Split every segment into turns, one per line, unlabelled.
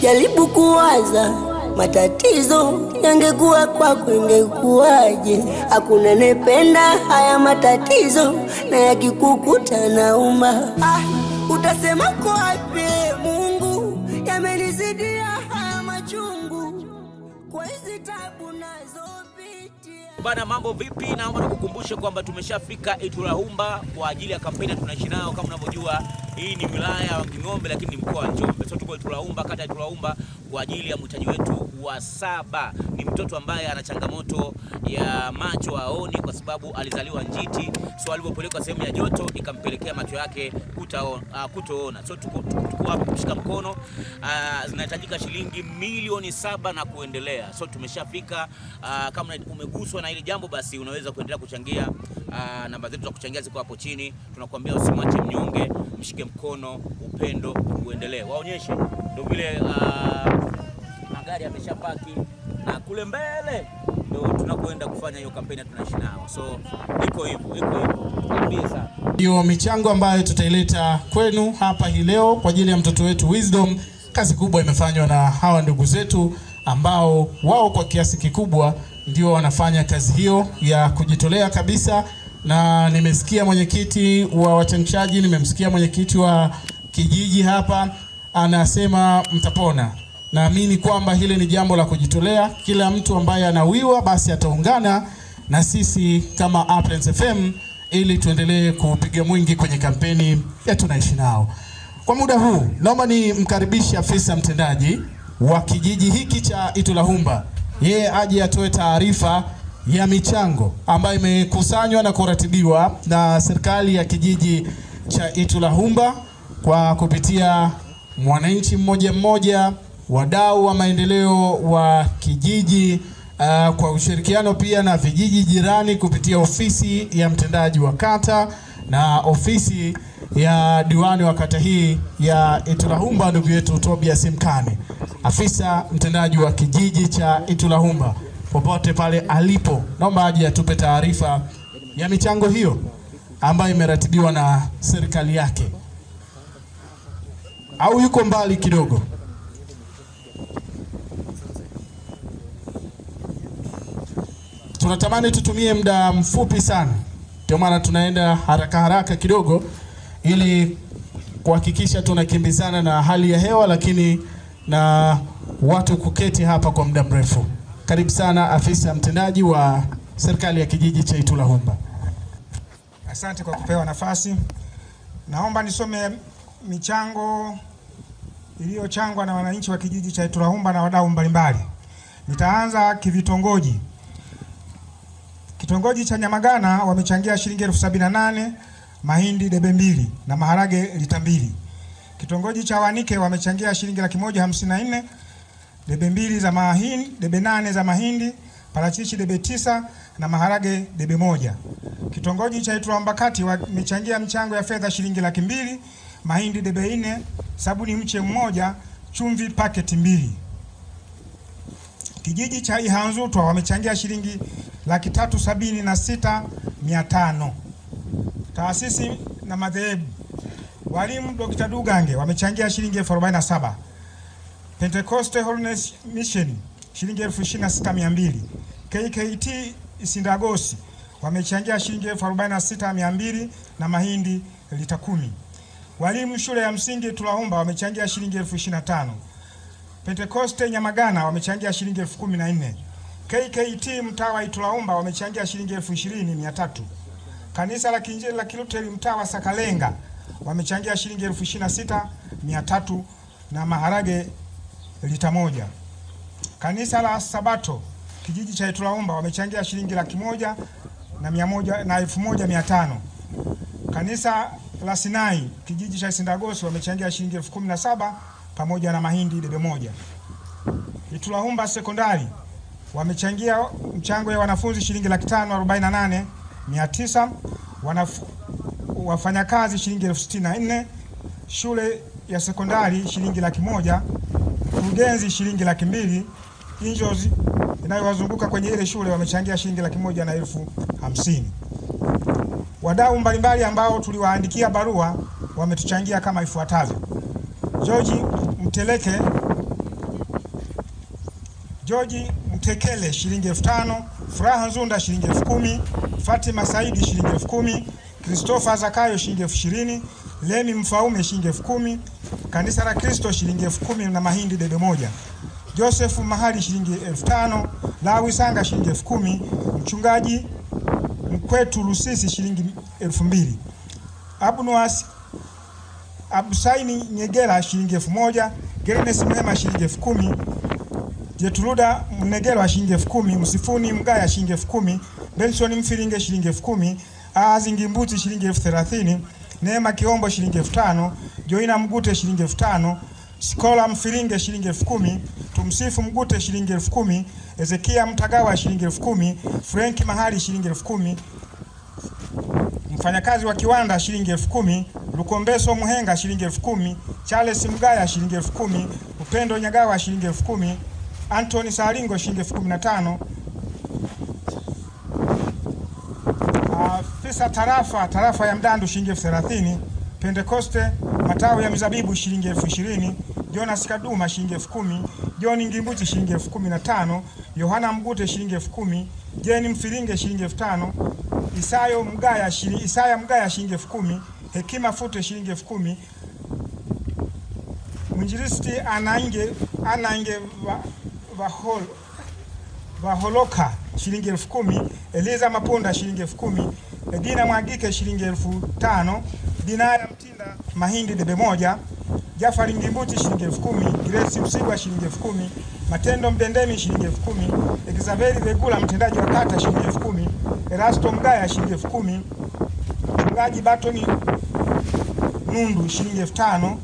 Jaribu kuwaza matatizo yangekuwa kwako ingekuwaje. Hakuna nependa haya matatizo, na yakikukuta nauma. Utasema kwa wapi Mungu, yamenizidia haya machungu kwa hizi tabu nazopitia.
Bana, mambo vipi? Naomba nikukumbushe kwamba tumeshafika Itulahumba kwa ajili ya kampeni tunaishi nayo. Kama unavyojua, hii ni wilaya ya Wanging'ombe lakini ni mkoa wa Njombe. So tuko Itulahumba, kata Itulahumba kwa ajili ya mhitaji wetu wa 7. Ni mtoto ambaye ana changamoto ya macho haoni kwa sababu alizaliwa njiti. So alipopelekwa sehemu ya joto ikampelekea macho yake kutoona. So tuko hapa kushika mkono. Zinahitajika shilingi milioni 7 na kuendelea. So tumeshafika. Kama umeguswa na hili jambo, basi unaweza kuendelea kuchangia. Namba zetu za kuchangia ziko hapo chini. Tunakuambia usimwache mnyonge, mshike mkono, upendo uendelee. Waonyeshe ndio vile magari yameshapaki na kule mbele ndio tunakwenda kufanya hiyo kampeni tunaishi nao. So iko hivyo kabisa.
Hiyo michango ambayo tutaileta kwenu hapa hii leo kwa ajili ya mtoto wetu Wisdom, kazi kubwa imefanywa na hawa ndugu zetu ambao wao kwa kiasi kikubwa ndio wanafanya kazi hiyo ya kujitolea kabisa. Na nimesikia mwenyekiti wa wachangishaji, nimemsikia mwenyekiti wa kijiji hapa anasema mtapona. Naamini kwamba hili ni jambo la kujitolea. Kila mtu ambaye anawiwa basi ataungana na sisi kama Uplands FM ili tuendelee kupiga mwingi kwenye kampeni ya tunaishi nao. Kwa muda huu naomba ni mkaribishe afisa mtendaji wa kijiji hiki cha Itulahumba, yeye aje atoe taarifa ya michango ambayo imekusanywa na kuratibiwa na serikali ya kijiji cha Itulahumba kwa kupitia mwananchi mmoja mmoja, wadau wa maendeleo wa kijiji, kwa ushirikiano pia na vijiji jirani kupitia ofisi ya mtendaji wa kata na ofisi ya diwani wa kata hii ya Itulahumba, ndugu yetu Tobias Mkani, afisa mtendaji wa kijiji cha Itulahumba. Popote pale alipo, naomba aje atupe taarifa ya michango hiyo ambayo imeratibiwa na serikali yake. Au yuko mbali kidogo? Tunatamani tutumie muda mfupi sana, ndio maana tunaenda haraka kidogo ili kuhakikisha tunakimbizana na hali ya hewa, lakini na watu kuketi hapa kwa muda mrefu. Karibu sana afisa mtendaji wa serikali ya kijiji cha Itulahumba.
Asante kwa kupewa nafasi. Naomba nisome michango iliyochangwa na wananchi wa kijiji cha Itulahumba na wadau mbalimbali. Nitaanza kivitongoji. Kitongoji cha Nyamagana wamechangia shilingi 78,000, mahindi debe 2 na maharage lita 2. Kitongoji cha Wanike wamechangia shilingi 154,000, debe 2 za mahindi, debe 8 za mahindi, parachichi debe 9 na maharage debe 1. Kitongoji cha Itulahumba Kati wamechangia mchango ya fedha shilingi 200,000, mahindi debe 4, sabuni mche 1, chumvi paketi 2. Kijiji cha Ihanzutwa wamechangia shilingi 376,500. Taasisi na madhehebu. Walimu Dr. Dugange wamechangia shilingi 47,000. Pentecost Holiness Mission shilingi 26,200. KKT Isindagosi wamechangia shilingi 46,200 na mahindi lita 10. Walimu shule ya msingi Itulahumba wamechangia shilingi 25,000. Pentecost Nyamagana wamechangia shilingi 14,000. KKT mtaa wa Itulahumba wamechangia shilingi 20,300. Kanisa la Kiinjili la Kiluteri mtaa wa Sakalenga wamechangia shilingi 26,300 na maharage lita 1. Kanisa la Sabato kijiji cha Itulahumba wamechangia shilingi 100,000 na 1,500. Kanisa la Sinai kijiji cha Isindagosi wamechangia shilingi 17,000 pamoja na mahindi debe 1. Itulahumba Sekondari wamechangia mchango ya wanafunzi shilingi 548,900, wafanyakazi shilingi 64,000, shule ya sekondari shilingi 100,000, mkurugenzi shilingi 200,000, angels inayowazunguka kwenye ile shule wamechangia shilingi 150,000. Wadau mbalimbali ambao tuliwaandikia barua wametuchangia kama ifuatavyo. George Mteleke George Mtekele shilingi 5,000, Furaha Nzunda shilingi 10,000, Fatima Saidi shilingi 10,000, Christopher Zakayo shilingi 20,000, Lemi Mfaume shilingi 10,000, Kanisa la Kristo shilingi 10,000 na mahindi debe moja. Joseph Mahali shilingi 5,000, Lawi Sanga shilingi 10,000, Mchungaji Mkwetu Lusisi shilingi 2,000. Abnuas Abusaini Nyegela shilingi 1,000, Gerenes Mhema shilingi 10,000, Jetruda Mnegelwa shilingi 10,000, Msifuni Mgaya shilingi 10,000, Benson Mfiringe shilingi 10,000, Azi Ngimbuti shilingi 30,000, Neema Kiombo shilingi 5,000, Joina Mgute shilingi 5,000, Skola Mfiringe shilingi 10,000, Tumsifu Mgute shilingi 10,000, Ezekia Mtagawa shilingi 10,000, Frank Mahali shilingi 10,000, mfanyakazi wa kiwanda shilingi 10,000, Lukombeso Muhenga shilingi 10,000, Charles Mgaya shilingi 10,000, Upendo Nyagawa shilingi 10,000, Anthony Salingo shilingi 15,000, afisa tarafa ya Mdandu shilingi 30,000, Pentekoste matawi ya mizabibu shilingi 20,000, Jonas Kaduma shilingi 10,000, John Ngimbuti shilingi 15,000, Yohana Mgute shilingi 10,000, Jeni Mfiringe shilingi 5,000, Isaya Mgaya shilingi 10,000, Hekima Fute shilingi 10,000, Mwinjilisti Anainge Vaholoka shilingi 10,000, Eliza Maponda shilingi 10,000, Edina Mwagike shilingi 5,000, Dinaya Mtinda mahindi debe moja, Jafari Ngimbuti shilingi 10,000, Grace Msigwa shilingi 10,000, Matendo Mdendemi shilingi 10,000, Exaveri Vegula mtendaji wa kata shilingi 10,000, Erasto Mgaya shilingi 10,000, Mchungaji Batoni Nundu shilingi 5,000,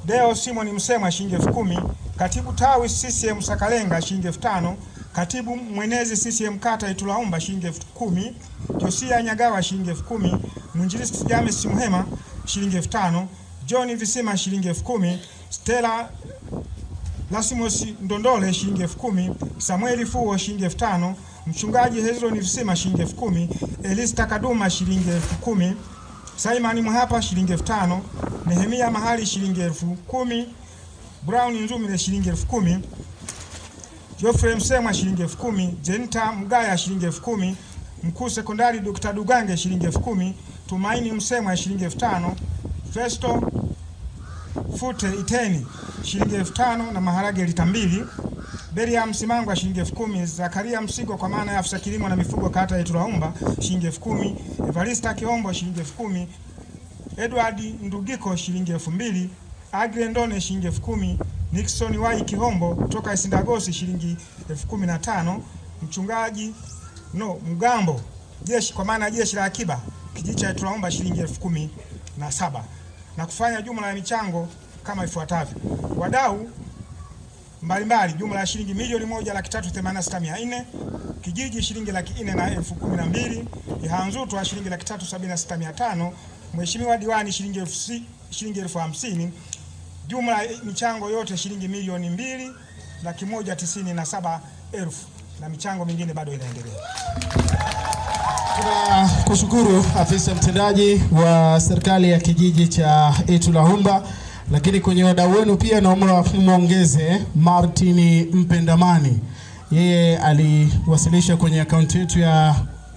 Deo Simon Msema shilingi 10,000, Katibu Tawi CCM Sakalenga shilingi 5,000, Katibu Mwenezi CCM Kata Itulaumba shilingi 10,000, Josia Nyagawa shilingi 10,000, Mwinjilisti James Muhema shilingi 5,000, John Visima shilingi 10,000, Stella Lasimos Ndondole shilingi 10,000, Samueli Fuo shilingi 5,000, Mchungaji Hezron Visima shilingi 10,000, Elista Kaduma shilingi 10,000, Simon Muhapa shilingi 5,000, Nehemia Mahali shilingi 10,000, Brown Nzumile shilingi 10,000, Geoffrey Msemwa shilingi 10,000, Jenta Mgaya shilingi 10,000, Mkuu Sekondari Dr. Dugange shilingi 10,000, Tumaini Msemwa shilingi 5,000, Festo Fute Iteni shilingi 5,000 na maharage lita 2, Beria Msimangwa shilingi 10,000, Zakaria Msigo kwa maana ya afisa kilimo na mifugo kata ya Itulaumba shilingi 10,000, Evarista Kiombo shilingi 10,000, Edward Ndugiko shilingi 2,000, Agre Ndone shilingi 10,000, Nixon Wai Kihombo kutoka Isindagosi shilingi 15,000, Mchungaji Mgambo jeshi kwa maana jeshi la akiba kijiji cha Itulaumba shilingi 17,000 na kufanya jumla ya michango kama ifuatavyo. Wadau mbalimbali jumla ya shilingi milioni 1,386,400, kijiji shilingi 4,412,000, Ihanzutwa shilingi 376,500, Mheshimiwa diwani shilingi 50,000, jumla michango yote shilingi milioni 2,197,000 na michango mingine bado inaendelea.
Kushukuru afisa mtendaji wa serikali ya kijiji cha Itulaumba, lakini kwenye wadau wenu pia naomba muongeze Martin Mpendamani. Yeye aliwasilisha kwenye akaunti yetu ya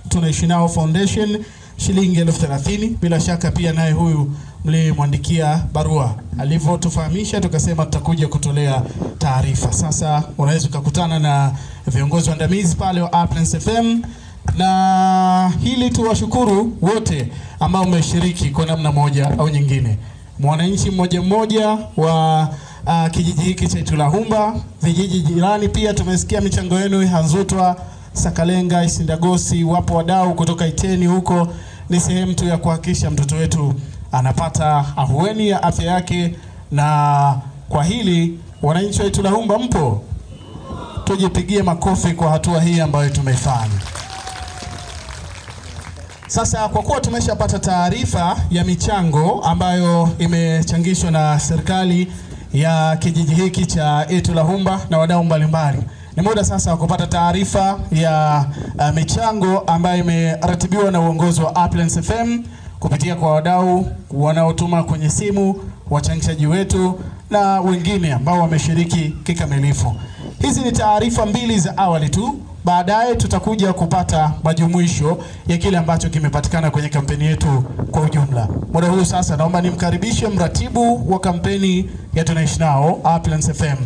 Tunaishi Nao Foundation shilingi 30,000. Bila shaka pia naye huyu mlimwandikia barua. Alivyotufahamisha tukasema tutakuja kutolea taarifa. Sasa unaweza kukutana na viongozi waandamizi pale wa Uplands FM, na hili tuwashukuru wote ambao umeshiriki kwa namna moja au nyingine. Mwananchi mmoja wa kijiji hiki cha Itulaumba, vijiji jirani pia tumesikia michango yenu. Ihanzutwa, Sakalenga, Isindagosi, wapo wadau kutoka Iteni huko. Ni sehemu tu ya kuhakikisha mtoto wetu anapata ahueni ya afya yake, na kwa hili wananchi wa Itulaumba mpo? Tujipigie makofi kwa hatua hii ambayo tumeifanya. Sasa kwa kuwa tumeshapata taarifa ya michango ambayo imechangishwa na serikali ya kijiji hiki cha Itulaumba na wadau mbalimbali, ni muda sasa wa kupata taarifa ya michango ambayo imeratibiwa na uongozi wa Uplands FM kupitia kwa wadau wanaotuma kwenye simu, wachangishaji wetu na wengine ambao wameshiriki kikamilifu. Hizi ni taarifa mbili za awali tu. Baadaye tutakuja kupata majumuisho ya kile ambacho kimepatikana kwenye kampeni yetu kwa ujumla. Muda huu sasa naomba nimkaribishe mratibu wa kampeni ya Tunaishi Nao Uplands FM.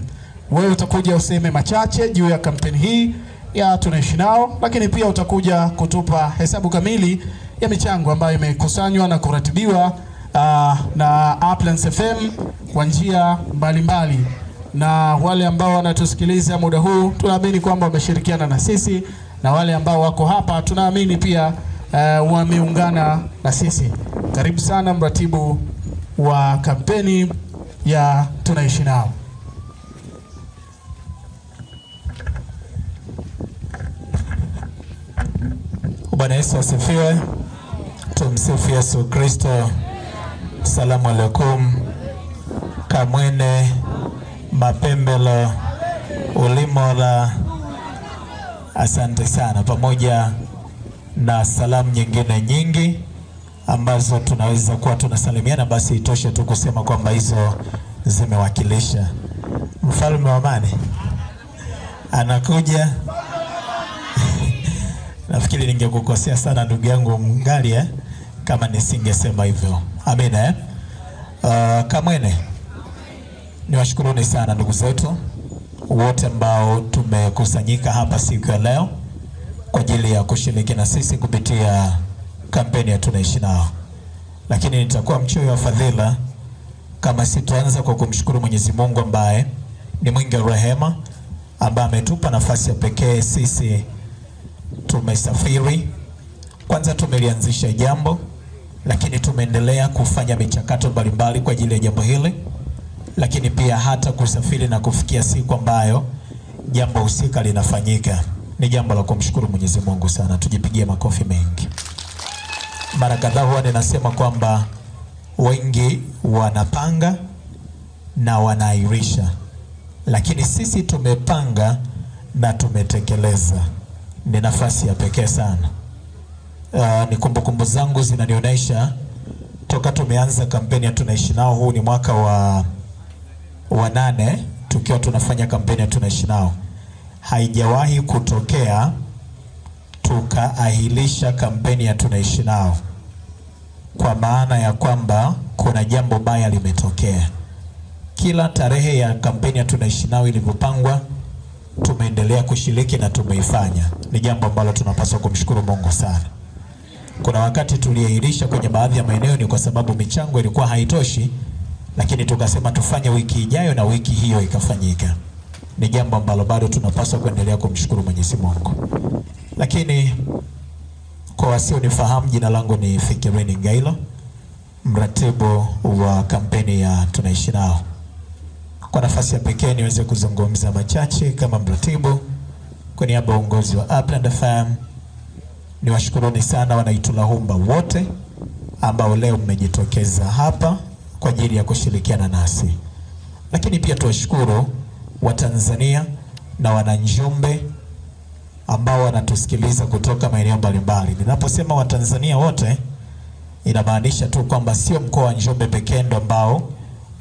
Wewe utakuja useme machache juu ya kampeni hii ya Tunaishi Nao, lakini pia utakuja kutupa hesabu kamili ya michango ambayo imekusanywa na kuratibiwa na Uplands FM kwa njia mbalimbali. Na wale ambao wanatusikiliza muda huu tunaamini kwamba wameshirikiana na sisi, na wale ambao wako hapa tunaamini pia wameungana na sisi. Karibu sana mratibu wa kampeni ya Tunaishi Nao.
Bwana Yesu asifiwe. Tumsifu Yesu Kristo. Asalamu alaykum. Kamwene Mapembelo Ulimola, asante sana, pamoja na salamu nyingine nyingi ambazo tunaweza kuwa tunasalimiana, basi itoshe tu kusema kwamba hizo zimewakilisha. Mfalme wa amani anakuja. Nafikiri ningekukosea sana ndugu yangu Mngali kama nisingesema hivyo. Amina. Kamwene, niwashukuruni sana ndugu zetu wote ambao tumekusanyika hapa siku ya leo kwa ajili ya kushiriki na sisi kupitia kampeni ya Tunaishi Nao. Lakini nitakuwa mchoyo wa fadhila kama sitaanza kwa kumshukuru Mwenyezi Mungu ambaye ni mwingi wa rehema, ambaye ametupa nafasi ya pekee. Sisi tumesafiri, kwanza tumelianzisha jambo, lakini tumeendelea kufanya michakato mbalimbali kwa ajili ya jambo hili, lakini pia hata kusafiri na kufikia siku ambayo jambo husika linafanyika. Ni jambo la kumshukuru Mwenyezi Mungu sana. Tujipigie makofi mengi. Mara kadhaa huwa ninasema kwamba wengi wanapanga na wanaahirisha, lakini sisi tumepanga na tumetekeleza. Ni nafasi ya pekee sana. Ni kumbukumbu zangu zinanionyesha toka tumeanza kampeni ya Tunaishi Nao, huu ni mwaka wa 8 tukiwa tunafanya kampeni ya Tunaishi Nao, haijawahi kutokea tukaahirisha kampeni ya Tunaishi Nao kwa maana ya kwamba kuna jambo baya limetokea. Kila tarehe ya kampeni ya Tunaishi Nao ilivyopangwa, tumeendelea kushiriki na tumeifanya. Ni jambo ambalo tunapaswa kumshukuru Mungu sana. Kuna wakati tuliahirisha kwenye baadhi ya maeneo ni kwa sababu michango ilikuwa haitoshi, lakini tukasema tufanye wiki ijayo na wiki hiyo ikafanyika. Ni jambo ambalo bado tunapaswa kuendelea kumshukuru Mwenyezi Mungu. Lakini kwa wasionifahamu, jina langu ni Fikirini Ngailo, mratibu wa kampeni ya Tunaishi Nao. Kwa nafasi ya pekee niweze kuzungumza machache kama mratibu kwa niaba ya uongozi wa Upland FM. Niwashukuruni sana Wanaitulahumba wote ambao leo mmejitokeza hapa kwa ajili ya kushirikiana nasi. Lakini pia tuwashukuru Watanzania na Wananjombe ambao wanatusikiliza kutoka maeneo mbalimbali. Ninaposema Watanzania wote, inamaanisha tu kwamba sio mkoa wa Njombe pekee ndio ambao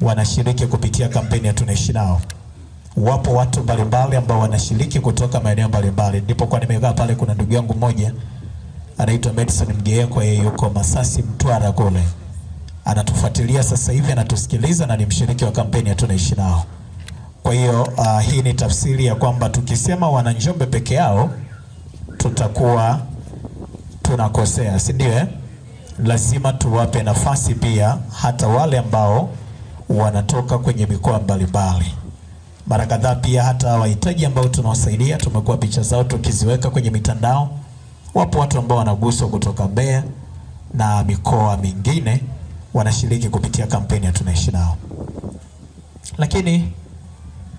wanashiriki kupitia kampeni ya Tunaishi Nao. Wapo watu mbalimbali ambao wanashiriki kutoka maeneo mbalimbali. Ndipo kwa nimekaa pale, kuna ndugu yangu mmoja anaitwa Madison Mgeeko, yeye yuko Masasi Mtwara kule. Anatufuatilia sasa hivi, anatusikiliza na ni mshiriki wa kampeni ya Tunaishi Nao. Kwa hiyo hii ni tafsiri ya kwamba tukisema Wananjombe peke yao tutakuwa tunakosea, si ndio? Lazima tuwape nafasi pia hata wale ambao wanatoka kwenye mikoa mbalimbali. Mara kadhaa pia hata wahitaji ambao tunawasaidia tumekuwa picha zao tukiziweka kwenye mitandao. Wapo watu ambao wanaguswa kutoka Mbeya na mikoa mingine wanashiriki kupitia kampeni ya Tunaishi Nao. Lakini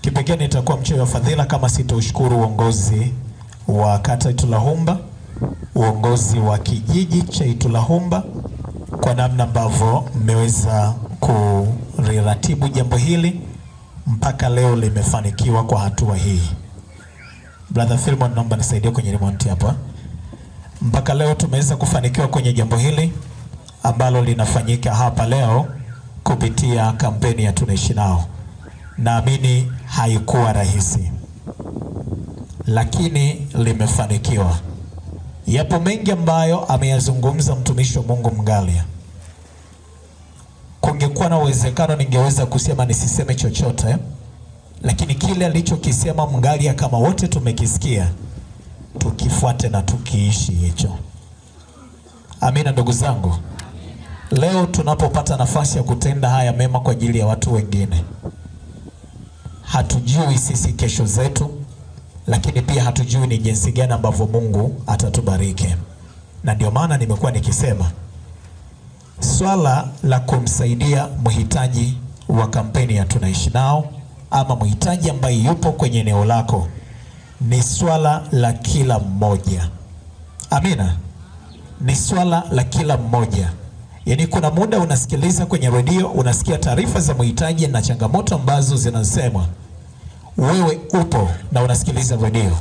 kipekee nitakuwa mchoyo wa fadhila kama sitaushukuru uongozi wa kata Itulahumba, uongozi wa kijiji cha Itulahumba kwa namna ambavyo mmeweza kuratibu jambo hili mpaka leo limefanikiwa kwa hatua hii. Brother Philemon, naomba nisaidie kwenye remote hapa. Mpaka leo tumeweza kufanikiwa kwenye jambo hili ambalo linafanyika hapa leo kupitia kampeni ya Tunaishi Nao. Naamini haikuwa rahisi. lakini limefanikiwa. Yapo mengi ambayo ameyazungumza mtumishi wa Mungu Mgalia. Kungekuwa na uwezekano ningeweza kusema nisiseme chochote, lakini kile alichokisema Mgalia kama wote tumekisikia, tukifuate na tukiishi hicho. Amina ndugu zangu. Leo tunapopata nafasi ya kutenda haya mema kwa ajili ya watu wengine, hatujui sisi kesho zetu, lakini pia hatujui ni jinsi gani ambavyo Mungu atatubariki. Na ndio maana nimekuwa nikisema swala la kumsaidia mhitaji wa kampeni ya Tunaishi Nao ama mhitaji ambaye yupo kwenye eneo lako ni swala la kila mmoja. Amina. Ni swala la kila mmoja. Yaani kuna muda unasikiliza kwenye redio, unasikia taarifa za mhitaji na changamoto ambazo zinasemwa. Wewe upo na unasikiliza redio.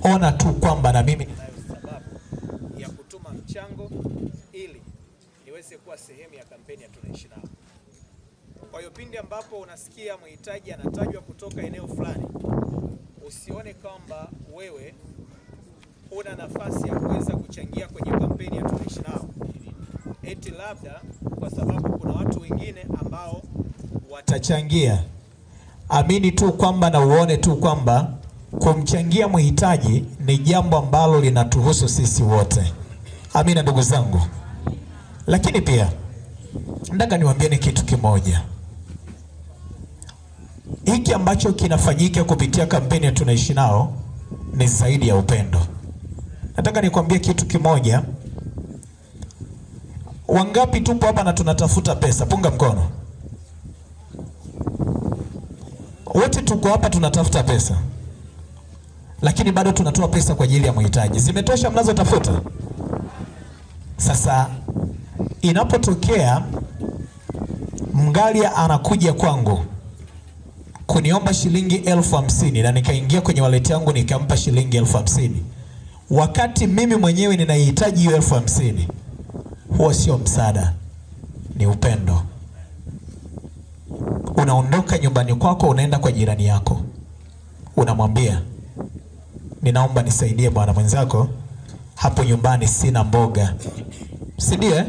Ona tu kwamba na mimi ninayo sababu ya kutuma mchango ili niweze kuwa sehemu ya kampeni ya Tunaishi Nao. Kwa hiyo pindi ambapo unasikia mhitaji anatajwa kutoka eneo fulani, usione kwamba wewe una nafasi ya kuweza kuchangia kwenye kampeni ya Tunaishi Nao, eti labda kwa sababu kuna watu wengine ambao watachangia. Amini tu kwamba na uone tu kwamba kumchangia mhitaji ni jambo ambalo linatuhusu sisi wote. Amina ndugu zangu. Lakini pia nataka niwaambieni kitu kimoja. Hiki ambacho kinafanyika kupitia kampeni ya Tunaishi Nao ni zaidi ya upendo. Nataka nikwambie kitu kimoja. Wangapi tupo hapa na tunatafuta pesa? Punga mkono. Wote tuko hapa tunatafuta pesa, lakini bado tunatoa pesa kwa ajili ya mhitaji. Zimetosha mnazotafuta? Sasa inapotokea Mgalia anakuja kwangu kuniomba shilingi 50,000 na nikaingia kwenye wallet yangu nikampa shilingi 50,000, wakati mimi mwenyewe ninahitaji hiyo 50,000, huo sio msaada, ni upendo. Unaondoka nyumbani kwako, unaenda kwa jirani yako, unamwambia ninaomba nisaidie bwana mwenzako, hapo nyumbani sina mboga. Si ndio?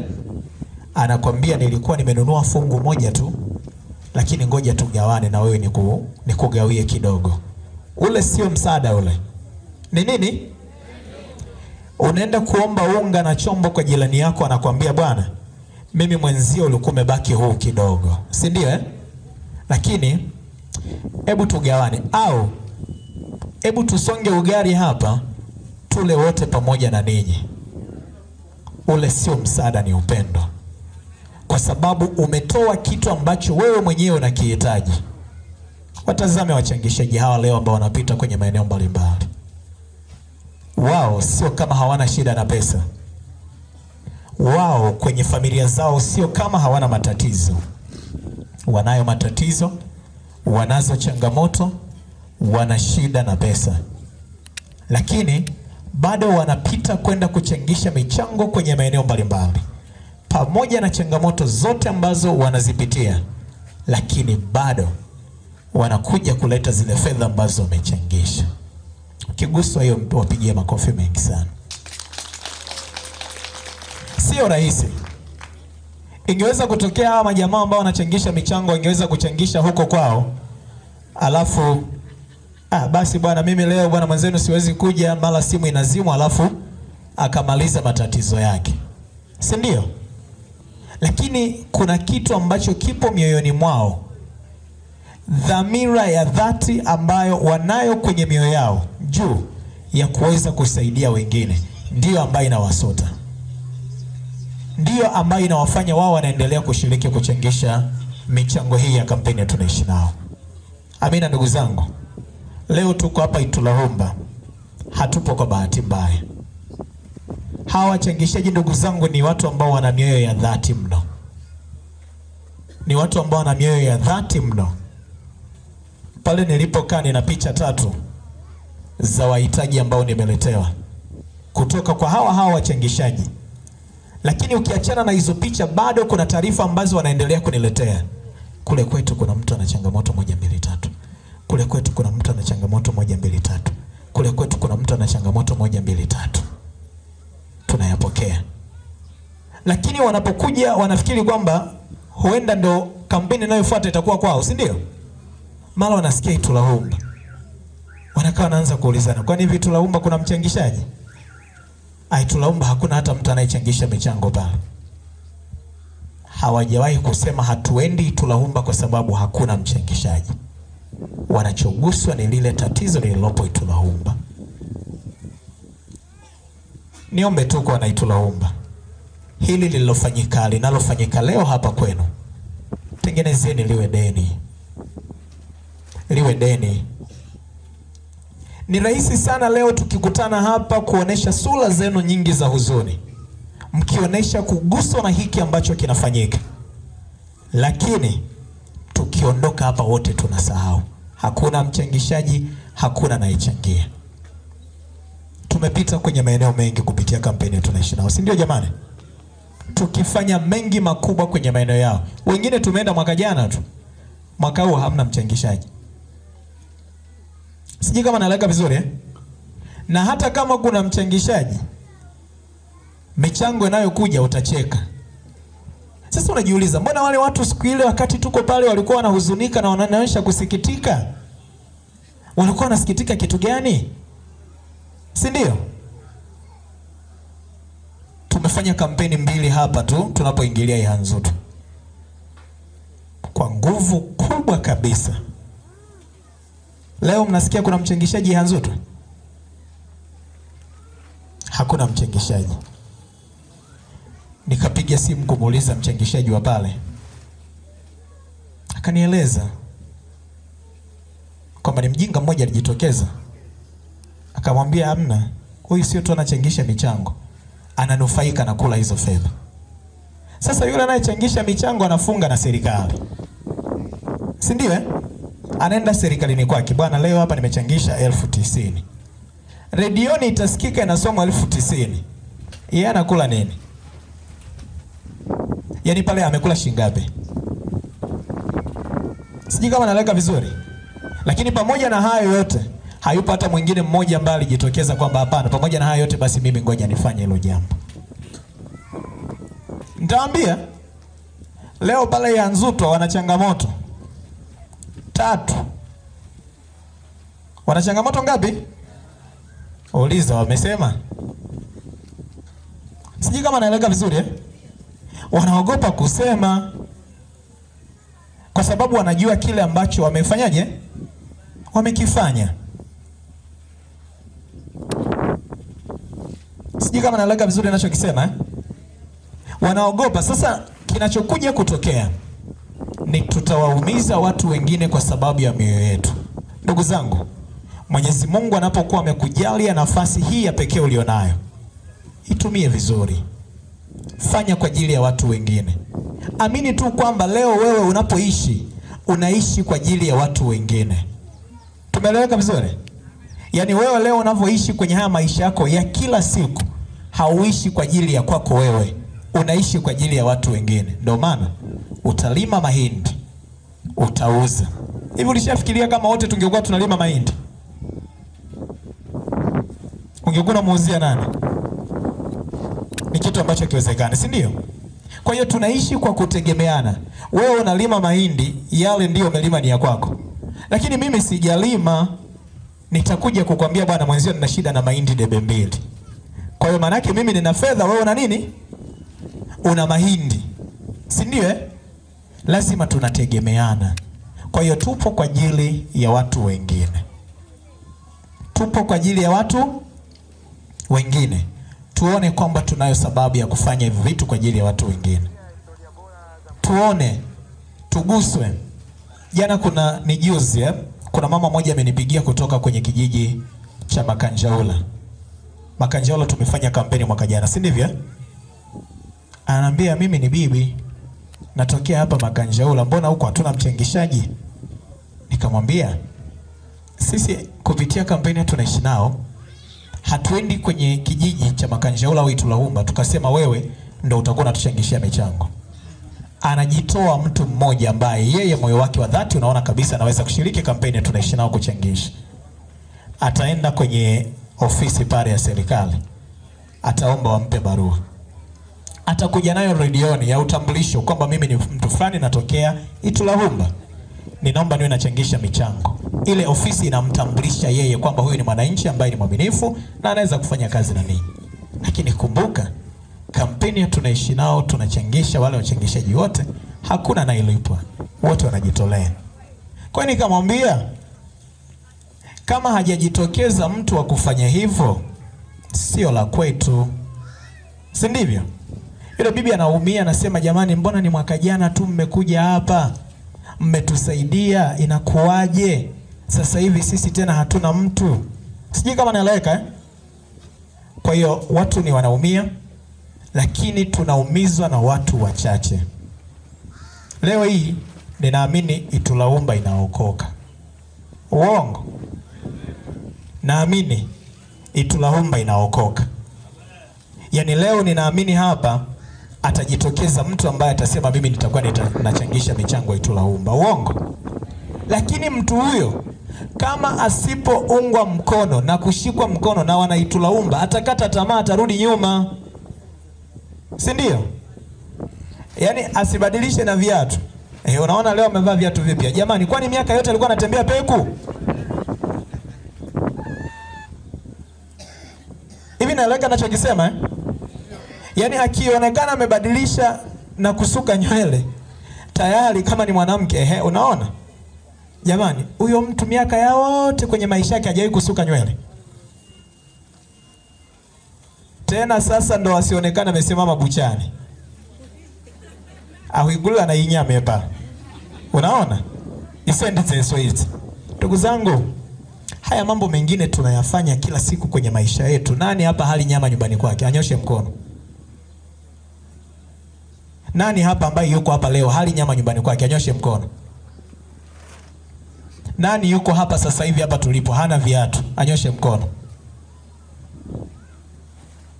Anakwambia nilikuwa nimenunua fungu moja tu, lakini ngoja tugawane na wewe nikugawie kidogo. Ule sio msaada, ule ni nini? Unaenda kuomba unga na chombo kwa jirani yako, anakwambia bwana, mimi mwenzio ulikuwa umebaki huu kidogo. Si ndio? Lakini hebu tugawane, au hebu tusonge ugali hapa tule wote pamoja na ninyi. Ule sio msaada, ni upendo, kwa sababu umetoa kitu ambacho wewe mwenyewe unakihitaji. Watazame wachangishaji hawa leo ambao wanapita kwenye maeneo mbalimbali. Wao sio kama hawana shida na pesa. Wao kwenye familia zao sio kama hawana matatizo. Wanayo matatizo, wanazo changamoto, wana shida na pesa, lakini bado wanapita kwenda kuchangisha michango kwenye maeneo mbalimbali, pamoja na changamoto zote ambazo wanazipitia, lakini bado wanakuja kuleta zile fedha ambazo wamechangisha. Ukiguswa hiyo, wapigie makofi mengi sana. Sio rahisi. Ingeweza kutokea hawa majamaa ambao wanachangisha michango ingeweza kuchangisha huko kwao, alafu basi bwana, mimi leo bwana mwenzenu siwezi kuja, mara simu inazimwa, alafu akamaliza matatizo yake. Si ndio? Lakini kuna kitu ambacho kipo mioyoni mwao, dhamira ya dhati ambayo wanayo kwenye mioyo yao juu ya kuweza kusaidia wengine, ndiyo ambayo inawasota, ndiyo ambayo inawafanya wao wanaendelea kushiriki kuchangisha michango hii ya kampeni ya Tunaishi Nao. Amina ndugu zangu. Leo tuko hapa Itulahumba, hatupo kwa bahati mbaya. Hawa wachangishaji ndugu zangu ni watu ambao wana mioyo ya dhati mno. Ni watu ambao wana mioyo ya dhati mno. Pale nilipokaa nina picha 3 za wahitaji ambao nimeletewa kutoka kwa hawa wachangishaji. Lakini ukiachana na hizo picha, bado kuna taarifa ambazo wanaendelea kuniletea. Kule kwetu kuna mtu ana changamoto 1 2 3. Kule kwetu kuna mtu ana changamoto 1 2 3. kule kwetu kuna mtu ana changamoto 1 2 3, tunayapokea. Lakini wanapokuja wanafikiri kwamba huenda ndo kampeni inayofuata itakuwa kwao, si ndio? Mara wanasikia Itulahumba, wanakaa wanaanza kuulizana, kwani hivi Itulahumba kuna mchangishaji? Itulahumba hakuna hata mtu anayechangisha michango pale. Hawajawahi kusema hatuendi Itulahumba kwa sababu hakuna mchangishaji. Wanachoguswa ni lile tatizo lililopo Itulahumba. Niombe tu kwa Itulahumba, hili lililofanyika, linalofanyika leo hapa kwenu, tengenezeni liwe deni. Liwe deni. Ni rahisi sana leo tukikutana hapa kuonesha sura zenu nyingi za huzuni, mkionesha kuguswa na hiki ambacho kinafanyika. Lakini tukiondoka hapa wote tunasahau. Hakuna mchangishaji, hakuna anayechangia. Tumepita kwenye maeneo mengi kupitia kampeni tunaishi nao, si ndio jamani? Tukifanya mengi makubwa kwenye maeneo yao. Wengine tumeenda mwaka jana tu. Mwaka huu hamna mchangishaji. Sijui kama naeleka vizuri Na hata kama kuna mchangishaji, michango inayokuja utacheka. Sasa unajiuliza, mbona wale watu siku ile wakati tuko pale walikuwa wanahuzunika na wanaonyesha kusikitika? Walikuwa wanasikitika kitu gani? Si ndio? Tumefanya kampeni 2 hapa tu tunapoingilia Ihanzutu. Kwa nguvu kubwa kabisa. Leo mnasikia kuna mchangishaji Ihanzutu? Hakuna mchangishaji. Nikapiga simu kumuuliza mchangishaji wa pale. Akanieleza kwamba ni mjinga mmoja alijitokeza. Akamwambia hamna, huyu sio tu anachangisha michango, ananufaika na kula hizo fedha. Sasa yule anayechangisha michango anafunga na serikali, si ndio? Anaenda serikalini kwake, bwana leo hapa nimechangisha 1090. Redioni itasikika inasoma 1090. Yeye anakula nini? Yaani pale amekula shingapi? Sijui kama naeleka vizuri. Lakini pamoja na hayo yote, hayupo hata mwingine mmoja ambaye alijitokeza kwamba hapana, pamoja na hayo yote basi mimi ngoja nifanye hilo jambo. Nitawaambia leo pale Ihanzutu wana changamoto 3. Wana changamoto ngapi? Uliza wamesema. Sijui kama naeleka vizuri Wanaogopa kusema kwa sababu wanajua kile ambacho wamefanyaje? Wamekifanya. Sijui kama naeleka vizuri ninachokisema Wanaogopa. Sasa kinachokuja kutokea ni tutawaumiza watu wengine kwa sababu ya mioyo yetu. Ndugu zangu, Mwenyezi Mungu anapokuwa amekujalia nafasi hii ya pekee ulionayo, itumie vizuri. Fanya kwa ajili ya watu wengine. Amini tu kwamba leo wewe unapoishi, unaishi kwa ajili ya watu wengine. Tumeeleweka vizuri? Yaani wewe leo unavyoishi kwenye haya maisha yako ya kila siku, hauishi kwa ajili ya kwako wewe, unaishi kwa ajili ya watu wengine. Ndio maana utalima mahindi, utauza. Hivi ulishafikiria kama wote tungekuwa tunalima mahindi, ungekuwa unamuuzia nani? Ni kitu ambacho kiwezekana, si ndio? Kwa hiyo tunaishi kwa kutegemeana. Wewe unalima mahindi, yale ndio umelima ni ya kwako. Lakini mimi sijalima, nitakuja kukwambia bwana mwenzio nina shida na mahindi debe 2. Kwa hiyo maana yake mimi nina fedha, wewe una nini? Una mahindi. Si ndio? Lazima tunategemeana. Kwa hiyo tupo kwa ajili ya watu wengine. Tupo kwa ajili ya watu wengine. Tuone kwamba tunayo sababu ya kufanya hivi vitu kwa ajili ya watu wengine. Tuone, tuguswe. Jana ni juzi kuna mama moja amenipigia kutoka kwenye kijiji cha Makanjaula. Makanjaula tumefanya kampeni mwaka jana, si ndivyo? Ananiambia mimi ni bibi, natokea hapa Makanjaula, mbona huko hatuna mchangishaji? Nikamwambia sisi kupitia kampeni tunaishi nao, hatuendi kwenye kijiji cha Makanjaula au Itulahumba tukasema wewe ndio utakuwa unatuchangishia michango. Anajitoa mtu mmoja ambaye yeye moyo wake wa dhati unaona kabisa anaweza kushiriki kampeni tunaishi nao kuchangisha. ataenda kwenye ofisi pale ya serikali, ataomba wampe barua, atakuja nayo redioni ya utambulisho kwamba mimi ni mtu fulani natokea Itulahumba, ninaomba niwe nachangisha michango. Ile ofisi inamtambulisha yeye kwamba huyu ni mwananchi ambaye ni mwaminifu na anaweza kufanya kazi na ninyi. Lakini kumbuka, kampeni tunaishi nao, tunachangisha, wale wachangishaji wote hakuna anayelipwa, wote wanajitolea. Kwa nini nikamwambia kama hajajitokeza mtu wa kufanya hivyo sio la kwetu, si ndivyo? Yule bibi anaumia, anasema jamani, mbona ni mwaka jana tu mmekuja hapa mmetusaidia, inakuwaje sasa hivi sisi tena hatuna mtu? Sijui kama naeleweka eh? Kwa hiyo watu ni wanaumia, lakini tunaumizwa na watu wachache. Leo hii ninaamini Itulahumba inaokoka. Uongo? Naamini Itulahumba inaokoka. Yaani leo ninaamini hapa atajitokeza mtu ambaye atasema mimi nitakuwa nachangisha michango ya Itulahumba. Uongo? Lakini mtu huyo kama asipoungwa mkono na kushikwa mkono na wana Itulahumba, atakata tamaa, atarudi nyuma. Si ndio? Yaani asibadilishe na viatu. Unaona leo amevaa viatu vipya. Jamani, kwani miaka yote alikuwa anatembea peku? Hivi naeleweka ninachokisema eh? Yaani akionekana amebadilisha na kusuka nywele tayari kama ni mwanamke, unaona? Jamani, huyo mtu miaka yote kwenye maisha yake hajawahi kusuka nywele. Tena sasa ndo asionekana amesimama buchani. Ahigulu anainyame hapa. Unaona? Isendeze sweet. Ndugu zangu, haya mambo mengine tunayafanya kila siku kwenye maisha yetu. Nani hapa hali nyama nyumbani kwake? Anyoshe mkono. Nani hapa ambaye yuko hapa leo hali nyama nyumbani kwake? Anyoshe mkono. Nani yuko hapa sasa hivi hapa tulipo hana viatu? Anyoshe mkono.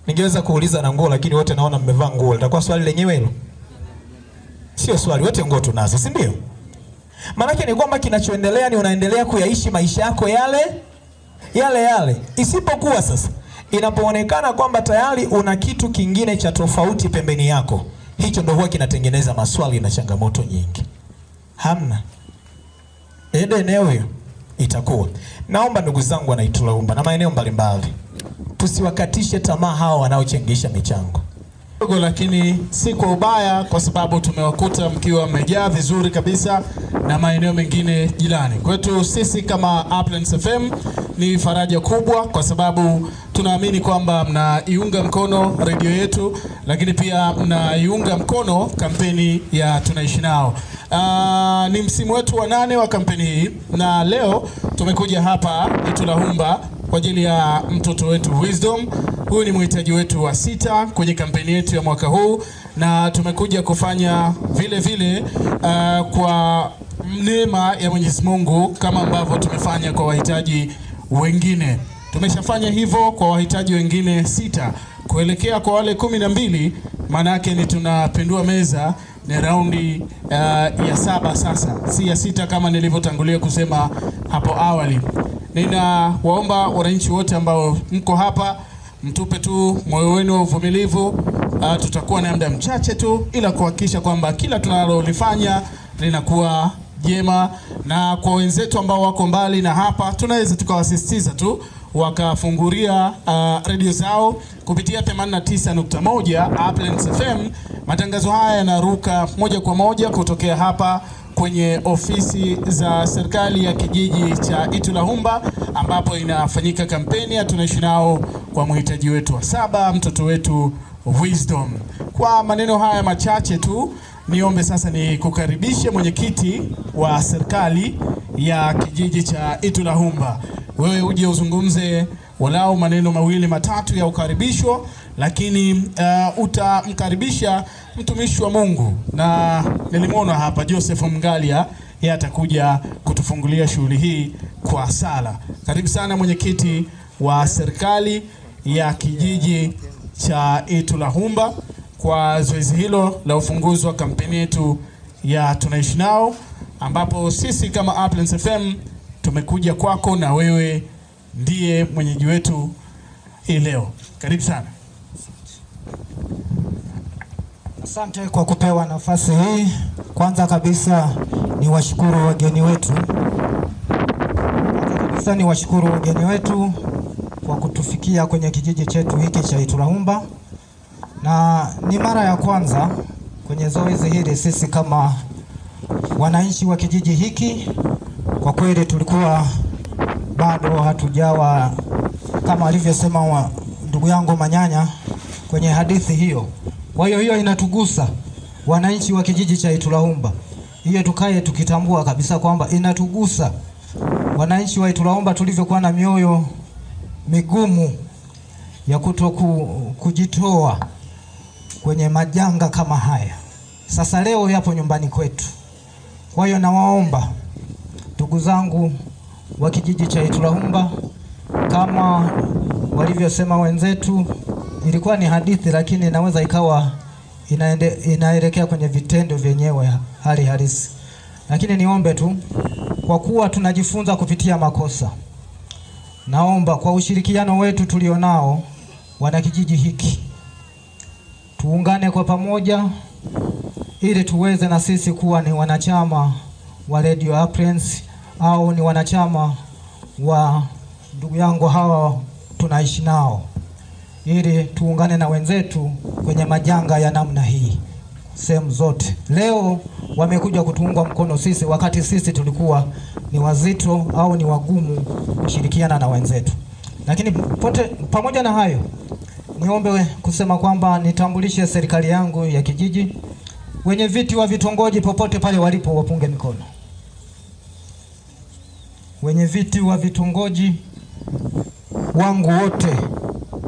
Ningeweza kuuliza na nguo, lakini wote naona mmevaa nguo. Litakuwa swali lenyewe hilo? Sio swali, wote nguo tunazo, si ndio? Maana ni kwamba kinachoendelea ni unaendelea kuyaishi maisha yako yale. Isipokuwa sasa inapoonekana kwamba tayari una kitu kingine cha tofauti pembeni yako, hicho ndio huwa kinatengeneza maswali na changamoto nyingi. Hamna. Eneo hiyo itakuwa. Naomba ndugu zangu wana Itulahumba na maeneo mbalimbali, tusiwakatishe tamaa hao wanaochangisha michango.
Lakini si kwa ubaya, kwa sababu tumewakuta mkiwa mmejaa vizuri kabisa na maeneo mengine jirani. Kwetu sisi kama Uplands FM ni faraja kubwa, kwa sababu tunaamini kwamba mnaiunga mkono redio yetu, lakini pia mnaiunga mkono kampeni ya Tunaishi Nao. Ni msimu wetu wa 8 wa kampeni hii, na leo tumekuja hapa Itulahumba kwa ajili ya mtoto wetu Wisdom. Huyu ni mhitaji wetu wa 6 kwenye kampeni yetu ya mwaka huu, na tumekuja kufanya vile kwa neema ya Mwenyezi Mungu kama ambavyo tumefanya kwa wahitaji wengine. Tumeshafanya hivyo kwa wahitaji wengine 6 kuelekea kwa wale 12. Maana yake ni tunapindua meza, ni raundi ya 7 sasa, si ya 6 kama nilivyotangulia kusema hapo awali. Ninawaomba wananchi wote ambao mko hapa mtupe tu moyo wenu wa uvumilivu. Tutakuwa na muda mchache tu, ila kuhakikisha kwamba kila tunalolifanya linakuwa jema. Na kwa wenzetu ambao wako mbali na hapa, tunaweza tukawasisitiza tu wakafungulia redio zao kupitia 89.1 Uplands FM. Matangazo haya yanaruka moja kwa moja kutokea hapa kwenye ofisi za serikali ya kijiji cha Itulahumba, ambapo inafanyika kampeni ya Tunaishi Nao kwa mhitaji wetu wa 7, mtoto wetu Wisdom. Kwa maneno haya machache tu, niombe sasa ni kukaribishe mwenyekiti wa serikali ya kijiji cha Itulahumba. Wewe uje uzungumze walau maneno mawili matatu ya ukaribisho, lakini utamkaribisha mtumishi wa Mungu, na nilimwona hapa Joseph Mgalia, yeye atakuja kutufungulia shughuli hii kwa sala. Karibu sana mwenyekiti wa serikali ya kijiji cha Itulahumba kwa zoezi hilo la ufunguzi wa kampeni yetu ya Tunaishi Nao, ambapo sisi kama Uplands FM tumekuja kwako na wewe ndiye mwenyeji wetu hii leo. Karibu sana.
Asante kwa kupewa nafasi hii. Kwanza kabisa ni washukuru wageni wetu. Kwa kutufikia kwenye kijiji chetu hiki cha Iturahumba, na ni mara ya kwanza kwenye zoezi hili. Sisi kama wananchi wa kijiji hiki, kwa kweli tulikuwa bado hatujawa kama alivyosema ndugu yangu Manyanya kwenye hadithi hiyo. Kwa hiyo inatugusa wananchi wa kijiji cha Iturahumba. Hiyo tukae tukitambua kabisa kwamba inatugusa wananchi wa Iturahumba tulivyokuwa na mioyo migumu ya kujitoa kwenye majanga kama haya. Sasa leo yapo nyumbani kwetu. Kwa hiyo nawaomba ndugu zangu wa kijiji cha Iturahumba, kama walivyosema wenzetu, ilikuwa ni hadithi lakini inaweza ikawa inaelekea kwenye vitendo vyenyewe hali halisi. Lakini niombe tu, kwa kuwa tunajifunza kupitia makosa, naomba kwa ushirikiano wetu tulionao wana kijiji hiki, tuungane kwa pamoja ili tuweze na sisi kuwa ni wanachama wa Radio Appriance au ni wanachama wa ndugu yangu hawa tunaishi nao, ili tuungane na wenzetu kwenye majanga ya namna hii sehemu zote. Leo wamekuja kutuunga mkono sisi wakati sisi tulikuwa ni wazito au ni wagumu kushirikiana na wenzetu. Lakini pamoja na hayo, niombe kusema kwamba nitambulishe serikali yangu ya kijiji. Wenye viti wa vitongoji popote pale walipo wapunge mikono. Wenye viti wa vitongoji wangu wote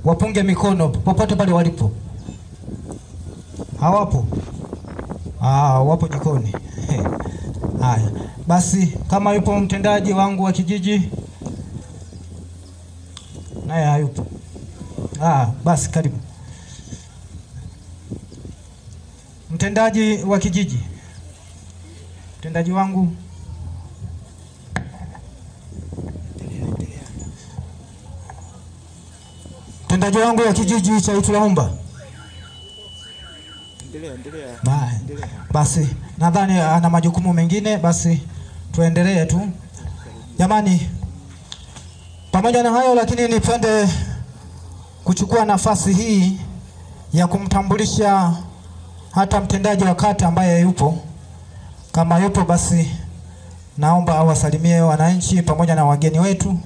wapunge mikono popote pale walipo. Hawapo? Wapo jikoni. Haya, basi kama yupo mtendaji wangu wa kijiji, naye hayupo. Basi karibu. Mtendaji wa kijiji. Mtendaji wangu. Mtendaji wangu wa kijiji cha Iturahumba. Basi nadhani ana majukumu mengine, basi tuendelee tu. Jamani, pamoja na hayo lakini nipende kuchukua nafasi hii ya kumtambulisha hata mtendaji wa kata ambaye yupo. Kama yupo basi naomba awasalimie wananchi pamoja na wageni wetu.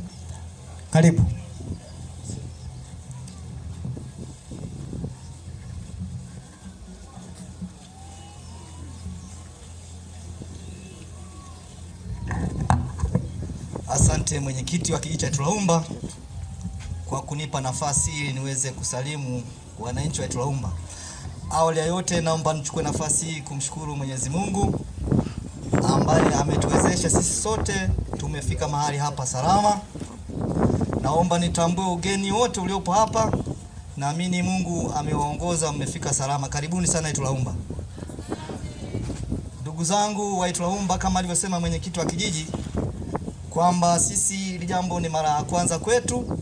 Karibu.
Asante mwenyekiti wa kijiji cha Iturahumba kwa kunipa nafasi ili niweze kusalimu wananchi wa Iturahumba. Awali ya yote naomba nichukue nafasi hii kumshukuru Mwenyezi Mungu ambaye ametuwezesha sisi sote tumefika mahali hapa salama. Naomba nitambue ugeni wote uliopo hapa. Naamini Mungu amewaongoza mmefika salama. Karibuni sana Iturahumba. Ndugu zangu wa Iturahumba, kama alivyosema mwenyekiti wa kijiji kwamba sisi hili jambo ni mara ya kwanza kwetu,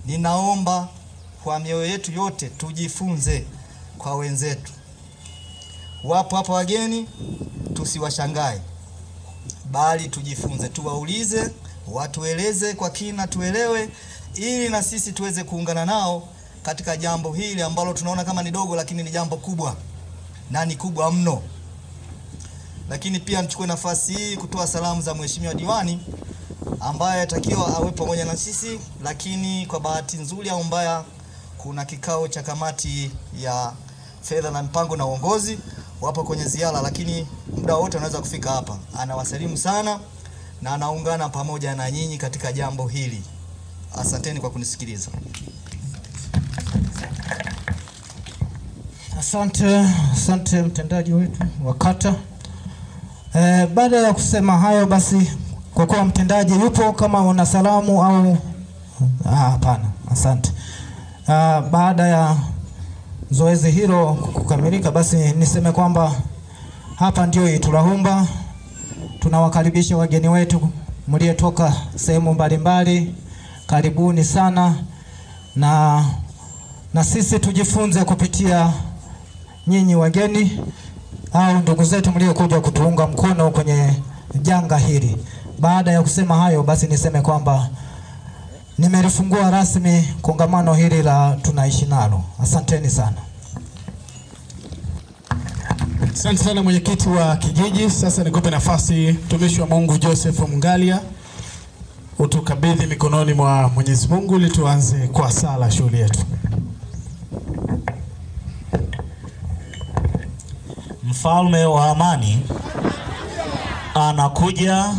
ninaomba kwa mioyo yetu yote tujifunze kwa wenzetu. Wapo hapa wageni, tusiwashangae, bali tujifunze, tuwaulize, watueleze kwa kina, tuelewe, ili na sisi tuweze kuungana nao katika jambo hili ambalo tunaona kama ni dogo, lakini ni jambo kubwa na ni kubwa mno. Lakini pia nichukue nafasi hii kutoa salamu za mheshimiwa diwani ambaye atakiwa awe pamoja na sisi, lakini kwa bahati nzuri au mbaya kuna kikao cha kamati ya fedha na mpango na uongozi, wapo kwenye ziara, lakini muda wote anaweza kufika hapa. Anawasalimu sana na anaungana pamoja na nyinyi katika jambo hili. Asanteni kwa kunisikiliza.
Asante mtendaji wetu wa kata. Baada ya kusema hayo basi, kwa kuwa mtendaji yupo, kama una salamu au hapana? Asante. Baada ya zoezi hilo kukamilika, basi niseme kwamba hapa ndio Iturahumba. Tunawakaribisha wageni wetu mliotoka sehemu mbalimbali karibuni sana, na sisi tujifunze kupitia nyinyi wageni au ndugu zetu mliokuja kutuunga mkono kwenye janga hili. Baada ya kusema hayo, basi niseme kwamba nimelifungua rasmi kongamano hili la Tunaishi Nalo. Asanteni sana.
Asante sana mwenyekiti wa kijiji. Sasa nikupe nafasi mtumishi wa Mungu Joseph Mngalia utukabidhi mikononi mwa Mwenyezi Mungu ili tuanze kwa sala shughuli yetu.
Mfalme wa amani anakuja.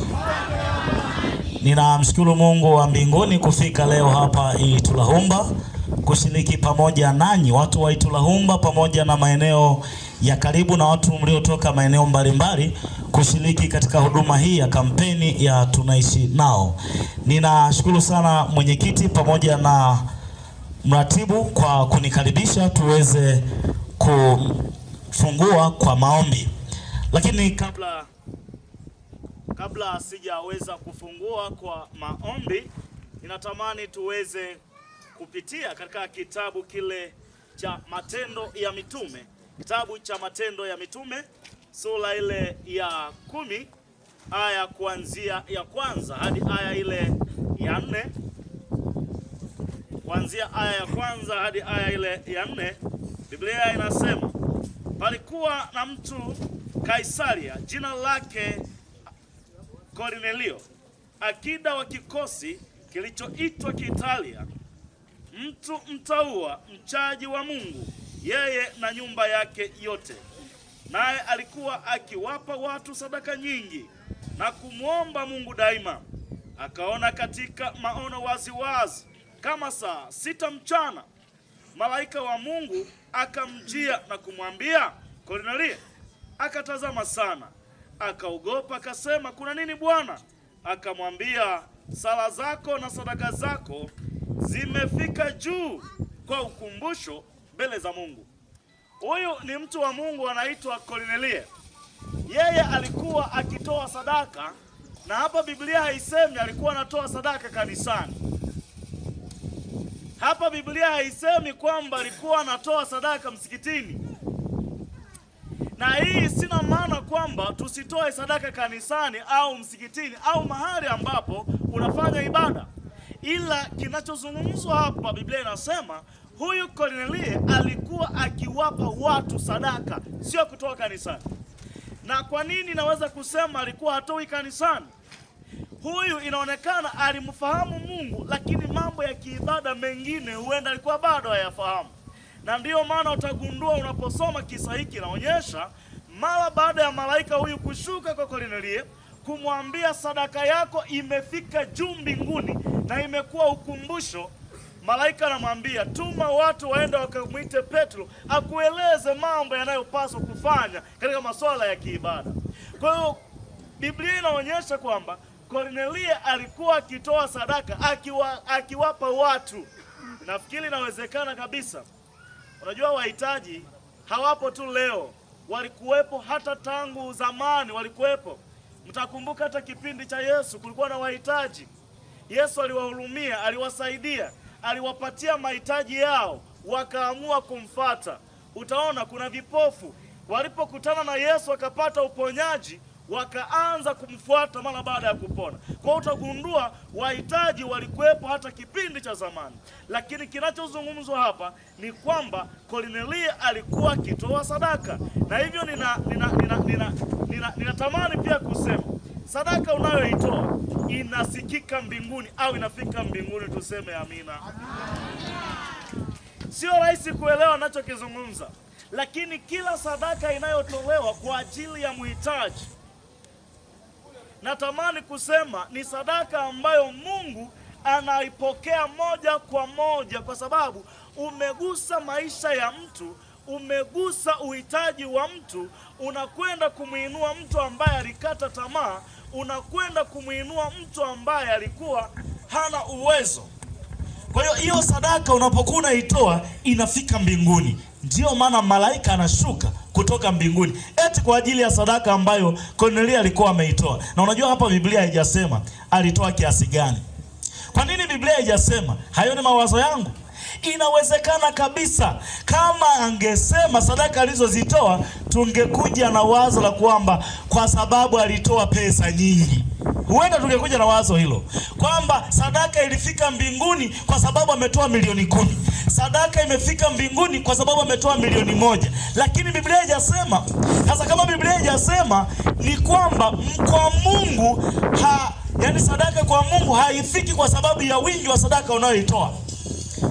Ninamshukuru Mungu wa mbinguni kufika leo hapa Itulahumba kushiriki pamoja nanyi watu wa Itulahumba pamoja na maeneo ya karibu na watu mliotoka maeneo mbalimbali kushiriki katika huduma hii ya kampeni ya Tunaishi Nao. Ninashukuru sana mwenyekiti pamoja na mratibu kwa kunikaribisha tuweze kufungua kwa maombi. Lakini kabla sijaweza kufungua kwa maombi, ninatamani tuweze kupitia katika kitabu kile cha Matendo ya Mitume. Kitabu cha Matendo ya Mitume sura ile ya 10 aya kuanzia ya kwanza hadi aya ile ya 4. Kuanzia aya ya kwanza hadi aya ile ya 4, Biblia inasema, palikuwa na mtu Kaisaria, jina lake Kornelio, akida wa kikosi kilichoitwa Kiitalia, mtu mtaua, mchaji wa Mungu, yeye na nyumba yake yote. Naye alikuwa akiwapa watu sadaka nyingi na kumwomba Mungu daima. Akaona katika maono waziwazi kama saa 6 mchana, malaika wa Mungu akamjia na kumwambia, Kornelio. Akatazama sana, akaogopa, akasema, kuna nini Bwana? Akamwambia, sala zako na sadaka zako zimefika juu kwa ukumbusho mbele za Mungu. Huyu ni mtu wa Mungu anaitwa Kornelio. Yeye alikuwa akitoa sadaka, na hapa Biblia haisemi alikuwa anatoa sadaka kanisani. Hapa Biblia haisemi kwamba alikuwa anatoa sadaka msikitini. Na hii sina maana kwamba tusitoe sadaka kanisani au msikitini au mahali ambapo unafanya ibada. Ila kinachozungumzwa hapa, Biblia inasema huyu Kornelio alikuwa akiwapa watu sadaka, sio kutoa kanisani. Na kwa nini naweza kusema alikuwa hatoi kanisani? Huyu inaonekana alimfahamu Mungu, lakini mambo ya kiibada mengine huenda alikuwa bado hayafahamu. Na ndiyo maana utagundua unaposoma kisa hiki, naonyesha mara baada ya malaika huyu kushuka kwa Kornelio kumwambia sadaka yako imefika juu mbinguni na imekuwa ukumbusho, malaika anamwambia, tuma watu waende wakamwite Petro akueleze mambo yanayopaswa kufanya katika masuala ya kiibada. Kwa hiyo Biblia inaonyesha kwamba Kornelio alikuwa akitoa sadaka, akiwapa watu. Nafikiri inawezekana kabisa. Unajua wahitaji hawapo tu leo, walikuwepo hata tangu zamani, walikuwepo. Mtakumbuka hata kipindi cha Yesu kulikuwa na wahitaji. Yesu aliwahurumia, aliwasaidia, aliwapatia mahitaji yao, wakaamua kumfuata. Utaona kuna vipofu walipokutana na Yesu wakapata uponyaji, wakaanza kumfuata mara baada ya kupona. Kwa utagundua wahitaji walikuwepo hata kipindi cha zamani. Lakini kinachozungumzwa hapa ni kwamba Kornelio alikuwa akitoa sadaka. Na hivyo ninatamani pia kusema sadaka unayoitoa inasikika mbinguni au inafika mbinguni, tuseme amina. Sio rahisi kuelewa ninachokizungumza, lakini kila sadaka inayotolewa kwa ajili ya mhitaji, natamani kusema ni sadaka ambayo Mungu anaipokea moja kwa moja, kwa sababu umegusa maisha ya mtu, umegusa uhitaji wa mtu, unakwenda kumuinua mtu ambaye alikata tamaa, unakwenda kumuinua mtu ambaye alikuwa hana uwezo. Kwa hiyo hiyo sadaka unapokuwa unaitoa inafika mbinguni. Ndiyo maana malaika anashuka kutoka mbinguni eti kwa ajili ya sadaka ambayo Kornelio alikuwa ameitoa. Na unajua hapa Biblia haijasema alitoa kiasi gani. Kwa nini Biblia haijasema hayo ni mawazo yangu? Inawezekana kabisa kama angesema sadaka alizozitoa, tungekuja na wazo la kwamba kwa sababu alitoa pesa nyingi. Huenda tungekuja na wazo hilo kwamba sadaka ilifika mbinguni kwa sababu ametoa milioni 10. Sadaka imefika mbinguni kwa sababu ametoa milioni 1. Lakini Biblia haijasema. Sasa kama Biblia haijasema, ni kwamba kwa Mungu yani sadaka kwa Mungu haifiki kwa sababu ya wingi wa sadaka unayoitoa.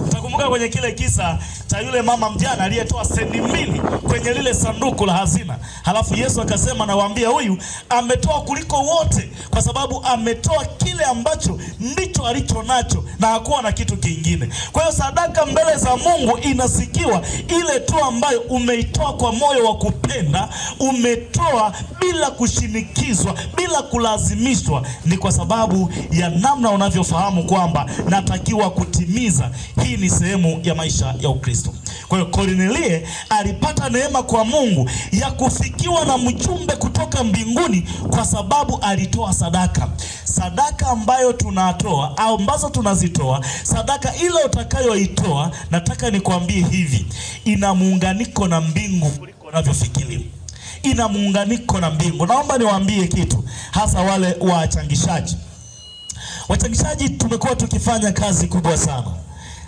Utakumbuka kwenye kile kisa cha yule mama mjane aliyetoa sendi 2 kwenye lile sanduku la hazina. Halafu Yesu akasema, nawaambia huyu ametoa kuliko wote kwa sababu ametoa kile ambacho ndicho alicho nacho na hakuwa na kitu kingine. Kwa hiyo sadaka mbele za Mungu inasikiwa ile tu ambayo umeitoa kwa moyo wa kupenda, umetoa bila kushinikizwa, bila kulazimishwa. Ni kwa sababu ya namna unavyofahamu kwamba natakiwa kutimiza. Hii ni sehemu ya maisha ya Ukristo. Kwa hiyo Kornelie alipata neema kwa Mungu ya kufikiwa na mjumbe kutoka mbinguni kwa sababu alitoa sadaka. Sadaka ambayo tunatoa au ambazo tunazitoa, sadaka ile utakayoitoa, nataka nikwambie hivi, ina muunganiko na mbingu kuliko unavyofikiri. Ina muunganiko na mbingu. Naomba niwaambie kitu, hasa wale wachangishaji. Wachangishaji tumekuwa tukifanya kazi kubwa sana.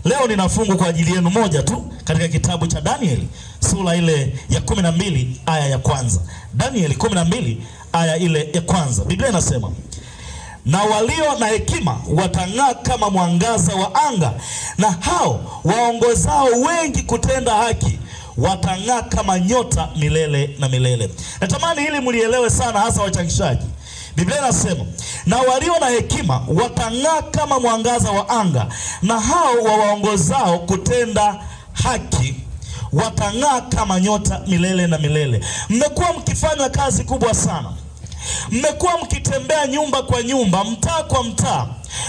Leo nina fungu kwa ajili yenu moja tu katika kitabu cha Danieli sura ile ya 12 aya ya kwanza. Danieli 12 aya ile ya kwanza. Biblia inasema, na walio na hekima watang'aa kama mwangaza wa anga, na hao waongozao wengi kutenda haki watang'aa kama nyota milele na milele. Natamani hili mlielewe sana, hasa wachangishaji. Biblia inasema, na walio na hekima watang'aa kama mwangaza wa anga, na hao waongozao kutenda haki watang'aa kama nyota milele na milele. Mmekuwa mkifanya kazi kubwa sana. Mmekuwa mkitembea nyumba kwa nyumba, mtaa kwa mtaa.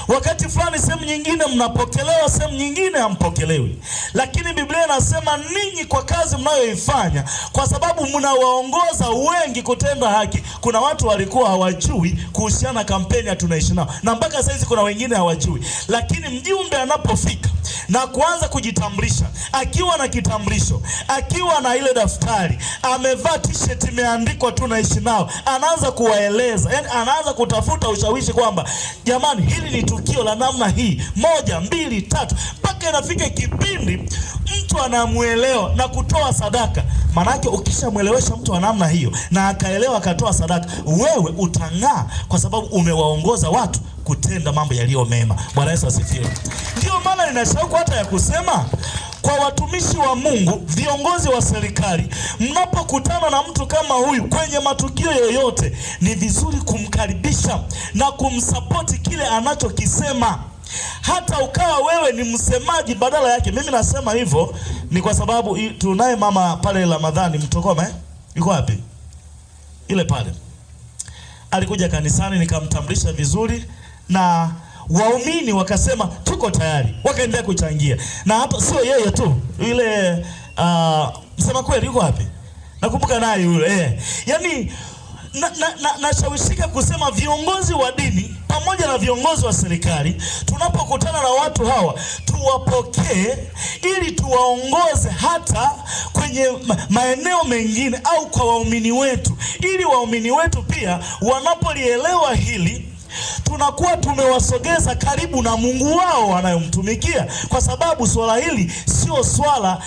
Wakati fulani sehemu nyingine mnapokelewa, sehemu nyingine hampokelewi. Lakini Biblia inasema ninyi kwa kazi mnayoifanya, kwa sababu mnawaongoza wengi kutenda haki. Kuna watu walikuwa hawajui kuhusiana na kampeni ya Tunaishi Nao, na mpaka sasa kuna wengine hawajui. Lakini mjumbe anapofika na kuanza kujitambulisha, akiwa na kitambulisho, akiwa na ile daftari, amevaa t-shirt imeandikwa Tunaishi Nao, anaanza kuwaeleza, yani anaanza kutafuta ushawishi kwamba jamani, hili ni tukio la namna hii, 1, 2, 3, mpaka inafika kipindi mtu anamuelewa na kutoa sadaka. Manake ukishamwelewesha mtu wa namna hiyo na akaelewa akatoa sadaka, wewe utang'aa kwa sababu umewaongoza watu kutenda mambo yaliyo mema. Bwana Yesu asifiwe. Ndio maana nina shauku hata ya kusema kwa watumishi wa Mungu, viongozi wa serikali, mnapokutana na mtu kama huyu kwenye matukio yoyote, ni vizuri kumkaribisha na kumsapoti kile anachokisema. Hata ukawa wewe ni msemaji badala yake. Mimi nasema hivyo ni kwa sababu tunaye mama pale Ramadhani Mtokoma, yuko wapi? Ile pale. Alikuja kanisani, nikamtambulisha vizuri na waumini wakasema tuko tayari, wakaendelea kuchangia. Na hata sio yeye tu, yule msema kweli yuko wapi? Nakumbuka naye yule. Yaani nashawishika kusema viongozi wa dini pamoja na viongozi wa serikali, tunapokutana na watu hawa tuwapokee ili tuwaongoze hata kwenye maeneo mengine au kwa waumini wetu, ili waumini wetu pia wanapolielewa hili tunakuwa tumewasogeza karibu na Mungu wao wanayomtumikia, kwa sababu swala hili sio swala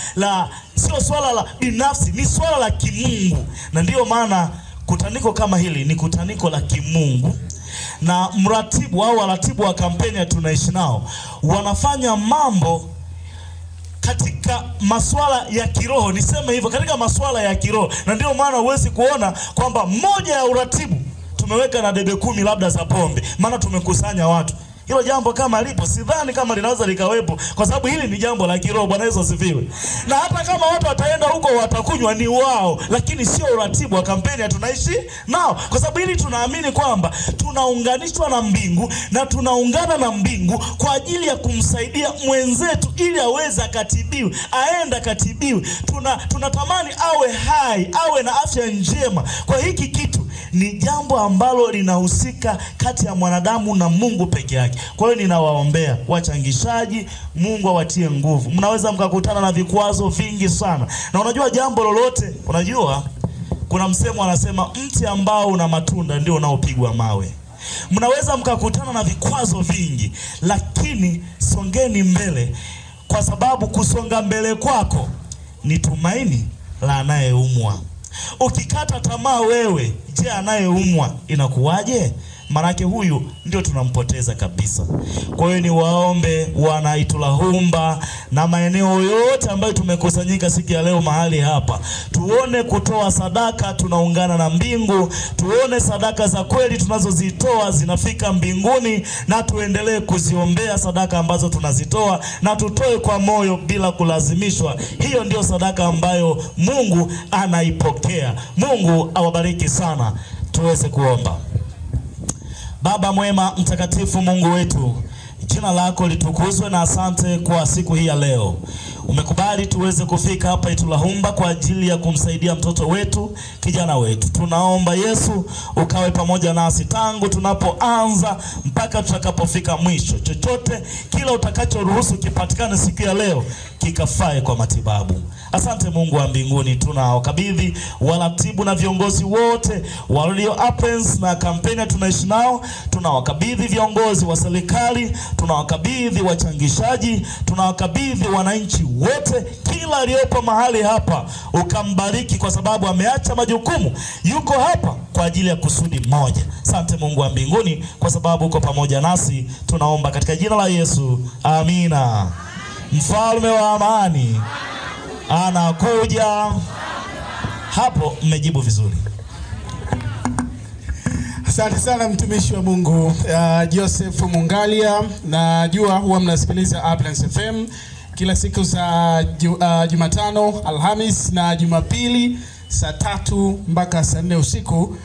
la binafsi, ni swala la kimungu. Na ndiyo maana kutaniko kama hili ni kutaniko la kimungu, na mratibu au waratibu wa kampeni ya Tunaishi Nao wanafanya mambo katika masuala ya kiroho, niseme hivyo, katika masuala ya kiroho. Na ndiyo maana huwezi kuona kwamba moja ya uratibu tumeweka na debe 10 labda za pombe, maana tumekusanya watu. Hilo jambo kama lipo, sidhani kama linaweza likawepo, kwa sababu hili ni jambo la kiroho. Bwana Yesu asifiwe. Na hata kama watu wataenda huko watakunywa ni wao, lakini sio uratibu wa kampeni ya Tunaishi Nao, kwa sababu hili tunaamini kwamba tunaunganishwa na mbingu na tunaungana na mbingu kwa ajili ya kumsaidia mwenzetu ili aweze akatibiwe, aenda katibiwe. Tunatamani awe hai, awe na afya njema. Kwa hiki kitu ni jambo ambalo linahusika kati ya mwanadamu na Mungu peke yake. Kwa hiyo ninawaombea wachangishaji, Mungu awatie nguvu. Mnaweza mkakutana na vikwazo vingi sana, na unajua jambo lolote, unajua kuna msemo anasema mti ambao una matunda ndio unaopigwa mawe. Mnaweza mkakutana na vikwazo vingi, lakini songeni mbele, kwa sababu kusonga mbele kwako ni tumaini la anayeumwa. Ukikata tamaa wewe, je, anayeumwa inakuwaje? Manake huyu ndio tunampoteza kabisa. Kwa hiyo ni waombe wana Itulahumba na maeneo yote ambayo tumekusanyika siku ya leo mahali hapa, tuone kutoa sadaka tunaungana na mbingu, tuone sadaka za kweli tunazozitoa zinafika mbinguni, na tuendelee kuziombea sadaka ambazo tunazitoa, na tutoe kwa moyo bila kulazimishwa. Hiyo ndio sadaka ambayo Mungu anaipokea. Mungu awabariki sana. Tuweze kuomba. Baba mwema, mtakatifu, Mungu wetu, jina lako litukuzwe, na asante kwa siku hii ya leo. Umekubali tuweze kufika hapa Itulahumba kwa ajili ya kumsaidia mtoto wetu, kijana wetu. Tunaomba Yesu ukawe pamoja nasi tangu tunapoanza mpaka tutakapofika mwisho. Chochote kila utakachoruhusu kipatikane siku ya leo kikafae kwa matibabu. Asante Mungu wa mbinguni, tunawakabidhi waratibu na viongozi wote wa Radio Appens na kampeni tunaishi nao. Tunawakabidhi viongozi wa serikali, tunawakabidhi wachangishaji, tunawakabidhi wananchi wote, kila aliyepo mahali hapa ukambariki, kwa sababu ameacha majukumu, yuko hapa kwa ajili ya kusudi moja. Asante Mungu wa mbinguni kwa sababu uko pamoja nasi. Tunaomba katika jina la Yesu, amina. Mfalme wa amani anakuja. Hapo mmejibu vizuri.
Asante sana mtumishi wa Mungu Joseph Mungalia. Najua huwa mnasikiliza Uplands FM kila siku za Jumatano, Alhamis na Jumapili saa 3 mpaka saa 4 usiku.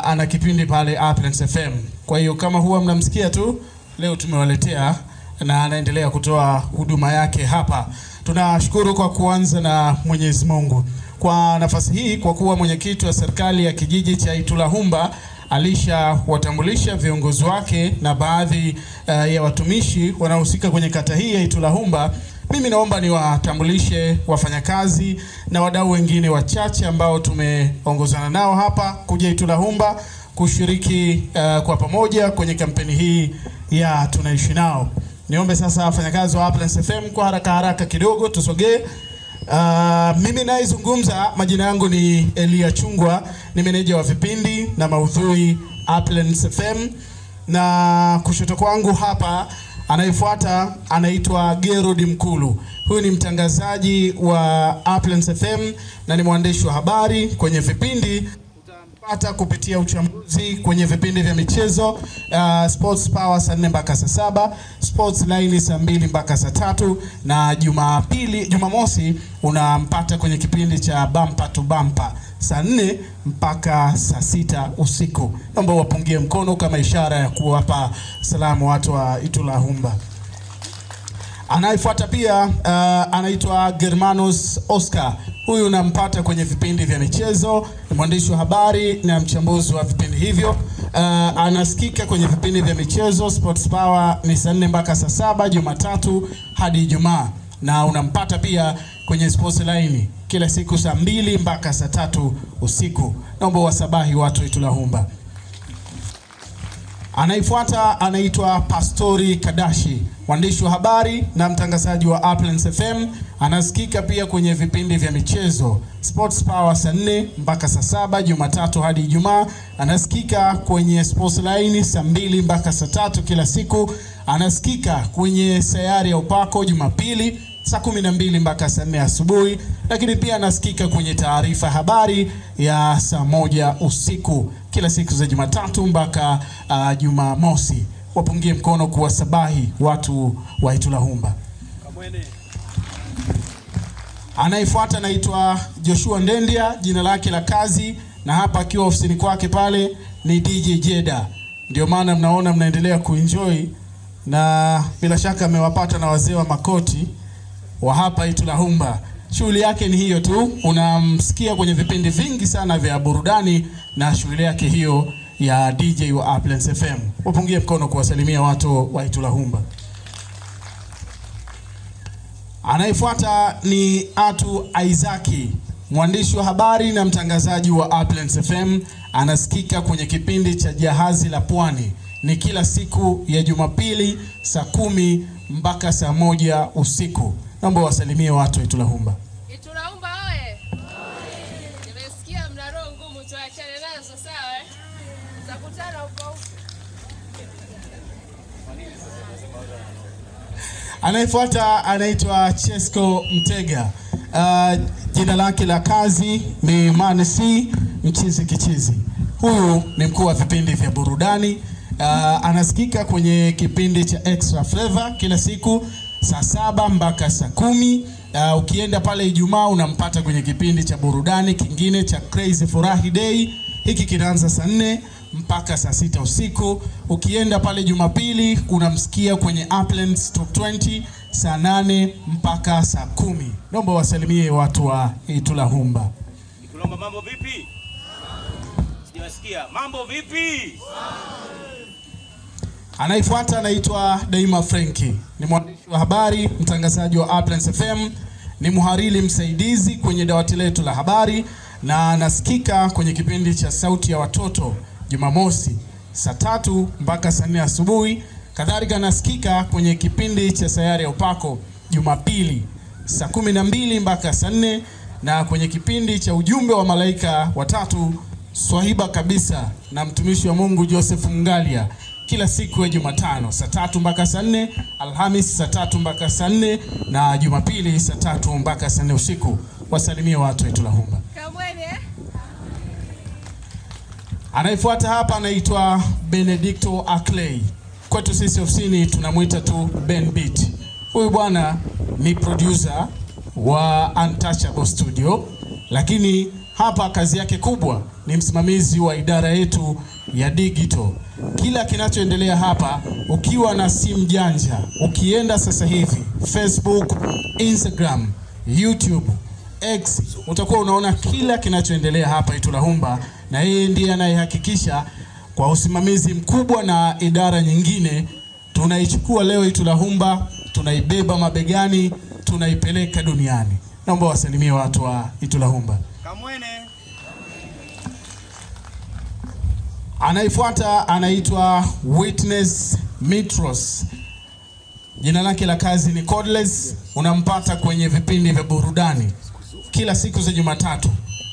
Ana kipindi pale Uplands FM. Kwa hiyo kama huwa mnamsikia tu, leo tumewaletea na anaendelea kutoa huduma yake hapa. Tunashukuru kwa kuanza na Mwenyezi Mungu kwa nafasi hii, kwa kuwa mwenyekiti wa serikali ya kijiji cha Itulahumba alishawatambulisha viongozi wake na baadhi ya watumishi wanaohusika kwenye kata hii ya Itulahumba. Mimi naomba niwatambulishe wafanyakazi na wadau wengine wachache ambao tumeongozana nao hapa kuja Itulahumba kushiriki kwa pamoja kwenye kampeni hii ya tunaishi nao. Niombe sasa wafanyakazi wa Uplands FM kwa haraka kidogo tusogee. Mimi naizungumza, majina yangu ni Elia Chungwa, ni meneja wa vipindi na maudhui Uplands FM, na kushoto kwangu hapa anayefuata anaitwa Gerald Mkulu. Huyu ni mtangazaji wa Uplands FM na ni mwandishi wa habari kwenye vipindi. Utampata kupitia uchambuzi kwenye vipindi vya michezo, Sports Power saa 4 mpaka saa 7, Sports Line saa 2 mpaka saa 3, na Jumamosi unampata kwenye kipindi cha Bumper to Bumper saa 4 mpaka saa 6 usiku. Naomba wapungie mkono kama ishara ya kuwapa salamu watu wa Itulahumba. Anayefuata pia anaitwa Germanos Oscar. Huyu unampata kwenye vipindi vya michezo, ni mwandishi wa habari na mchambuzi wa vipindi hivyo. Anasikika kwenye vipindi vya michezo Sports Power ni saa 4 mpaka saa 7 Jumatatu hadi Ijumaa, na unampata pia kwenye Sports Line kila siku saa 2 mpaka saa 3 usiku. Naomba wasabahi watu Itulahumba. Anaifuata anaitwa Pastori Kadashi, mwandishi wa habari na mtangazaji wa Uplands FM. Anasikika pia kwenye vipindi vya michezo Sports Power saa 4 mpaka saa 7 Jumatatu hadi Ijumaa. Anasikika kwenye Sports Line saa 2 mpaka saa 3 kila siku. Anasikika kwenye Sayari ya Upako Jumapili saa 12 mpaka saa 4 asubuhi, lakini pia anasikika kwenye Taarifa Habari ya saa 1 usiku kila siku za Jumatatu mpaka Jumamosi. Wapungie mkono kuwasabahi watu wa Itulahumba. Anayefuata anaitwa Joshua Ndendia, jina lake la kazi, na hapa akiwa ofisini kwake pale ni DJ Jeda. Ndio maana mnaona mnaendelea kuenjoy, na bila shaka amewapata na wazee wa makoti wa hapa Itulahumba. Shughuli yake ni hiyo tu, unamsikia kwenye vipindi vingi sana vya burudani na shughuli yake hiyo ya DJ wa Uplands FM. Wapungie mkono kuwasalimia watu wa Itulahumba. Anayefuata ni Atu Isaki, mwandishi wa habari na mtangazaji wa Uplands FM. Anasikika kwenye kipindi cha Jahazi la Pwani, ni kila siku ya Jumapili saa 10 mpaka saa 1 usiku. Naomba wasalimie watu wa Itulahumba.
Itulahumba oye! Nimesikia mna roho ngumu, tuachane nazo sawa eh? Tutakutana huko huko.
Anayefuata anaitwa Chesko Mtega. Jina lake la kazi ni Manesi Mchizi Kichizi. Huyu ni mkuu wa vipindi vya burudani. Anasikika kwenye kipindi cha Extra Flavor kila siku saa 7 mpaka saa 10. Ukienda pale Ijumaa unampata kwenye kipindi cha burudani kingine cha Crazy Furahi Day. Hiki kinaanza saa 4 mpaka saa 6 usiku. Ukienda pale Jumapili unamsikia kwenye Uplands Top 20 saa 8 mpaka saa 10. Naomba wasalimie watu wa Itulahumba.
Itulahumba mambo vipi? Sijasikia. Mambo vipi?
Anayefuata anaitwa Daima Frenki. Ni mwandishi wa habari, mtangazaji wa Uplands FM, ni mhariri msaidizi kwenye dawati letu la habari na anasikika kwenye kipindi cha Sauti ya Watoto Jumamosi saa 3 mpaka saa 4 asubuhi. Kadhalika anasikika kwenye kipindi cha Sayari ya Upako Jumapili saa 12 mpaka saa 4 na kwenye kipindi cha Ujumbe wa Malaika Watatu swahiba kabisa na mtumishi wa Mungu Joseph Mngalia kila siku ya Jumatano saa 3 mpaka saa 4, Alhamis saa 3 mpaka saa 4 na Jumapili saa 3 mpaka saa 4 usiku. Wasalimie watu wa Itulahumba.
Kamwene eh?
Anayefuata hapa anaitwa Benedicto Ackley. Kwetu sisi ofisini tunamuita tu Ben Beat. Huyu bwana ni producer wa Untouchable Studio, lakini hapa kazi yake kubwa ni msimamizi wa idara yetu ya digital. Kila kinachoendelea hapa, ukiwa na simu janja, ukienda sasa hivi Facebook, Instagram, YouTube, X, utakuwa unaona kila kinachoendelea hapa Itulahumba, na yeye ndiye anayehakikisha kwa usimamizi mkubwa na idara nyingine tunaichukua leo Itulahumba, tunaibeba mabegani, tunaipeleka duniani. Naomba wasalimie watu wa Itulahumba.
Kamwene.
Anayefuata anaitwa Witness Mitros. Jina lake la kazi ni Cordless. Unampata kwenye vipindi vya burudani kila siku za Jumatatu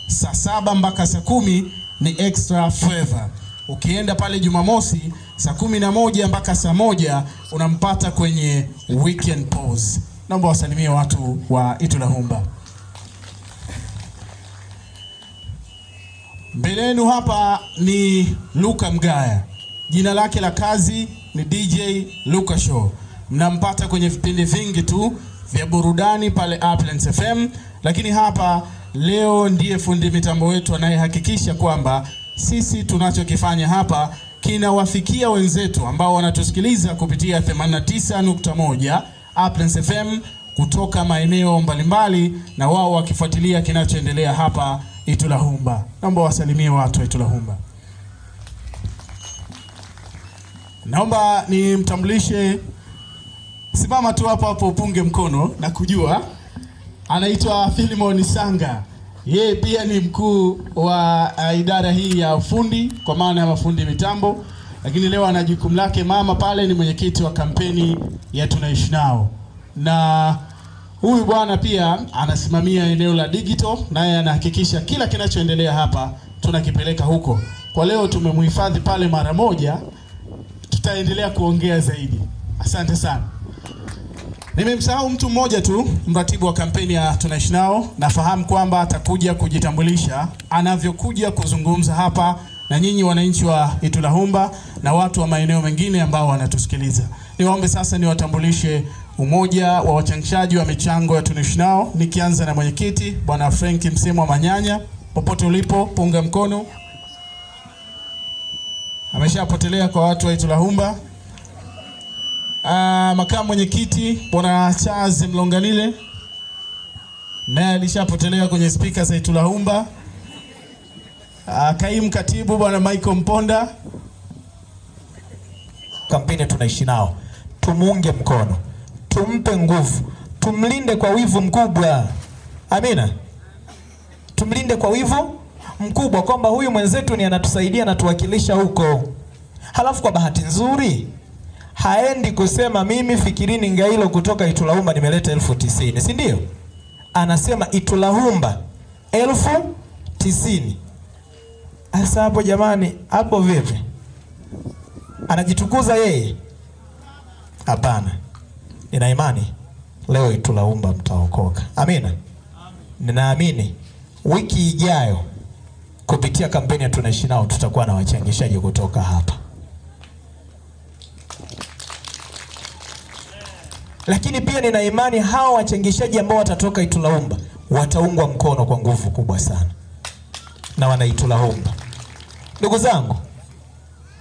saa 7 mpaka saa 10 ni Extra Flavor. Ukienda pale Jumamosi saa 11 mpaka saa 1 unampata kwenye Weekend Pause. Naomba wasalimie watu wa Itulahumba. Mbelenu hapa ni Luka Mgaya. Jina lake la kazi ni DJ Luka Show. Mnampata kwenye vipindi vingi tu vya burudani pale Uplands FM, lakini hapa leo ndiye fundi mitambo wetu anayehakikisha kwamba sisi tunachokifanya hapa kinawafikia wenzetu ambao wanatusikiliza kupitia 89.1 Uplands FM kutoka maeneo mbalimbali, na wao wakifuatilia kinachoendelea hapa Itulahumba. Naomba wasalimie watu wa Itulahumba. Naomba nimtambulishe, simama tu hapo hapo upunge mkono na kujua, anaitwa Philemon Sanga. Yeye pia ni mkuu wa idara hii ya ufundi kwa maana ya mafundi mitambo, lakini leo ana jukumu lake mama pale, ni mwenyekiti wa kampeni ya Tunaishi Nao. Na huyu bwana pia anasimamia eneo la digital, naye anahakikisha kila kinachoendelea hapa tunakipeleka huko. Kwa leo tumemhifadhi pale mara moja, tutaendelea kuongea zaidi. Asante sana. Nimemsahau mtu mmoja tu, mratibu wa kampeni ya Tunaishi Nao. Nafahamu kwamba atakuja kujitambulisha anavyokuja kuzungumza hapa na nyinyi wananchi wa Itulahumba na watu wa maeneo mengine ambao wanatusikiliza. Niwaombe sasa niwatambulishe umoja wa wachangishaji wa michango ya Tunaishi Nao, nikianza na mwenyekiti Bwana Frank Msemwa Manyanya. Popote ulipo punga mkono. Ameshapotelea kwa watu wa Itulahumba. Makamu mwenyekiti Bwana Charles Mlonganile. naye alishapotelea kwenye spika za Itulahumba. Kaimu katibu bwana Michael Mponda.
Kampeni tunaishi nao, tumuunge mkono, tumpe nguvu, tumlinde kwa wivu mkubwa. Amina. Tumlinde kwa wivu mkubwa, kwamba huyu mwenzetu ni anatusaidia, anatuwakilisha huko. Halafu kwa bahati nzuri haendi kusema mimi Fikirini Ngailo kutoka Itulahumba nimeleta 1090, si ndio? Anasema Itulahumba 1090. Asa hapo jamani, hapo vipi? Anajitukuza yeye? Hapana. Nina imani leo Itulahumba mtaokoka. Amina. Ninaamini wiki ijayo kupitia kampeni ya tunaishi nao tutakuwa na wachangishaji kutoka hapa. Lakini pia nina imani hawa wachangishaji ambao watatoka Itulahumba wataungwa mkono kwa nguvu kubwa sana na wana Itulahumba. Ndugu zangu,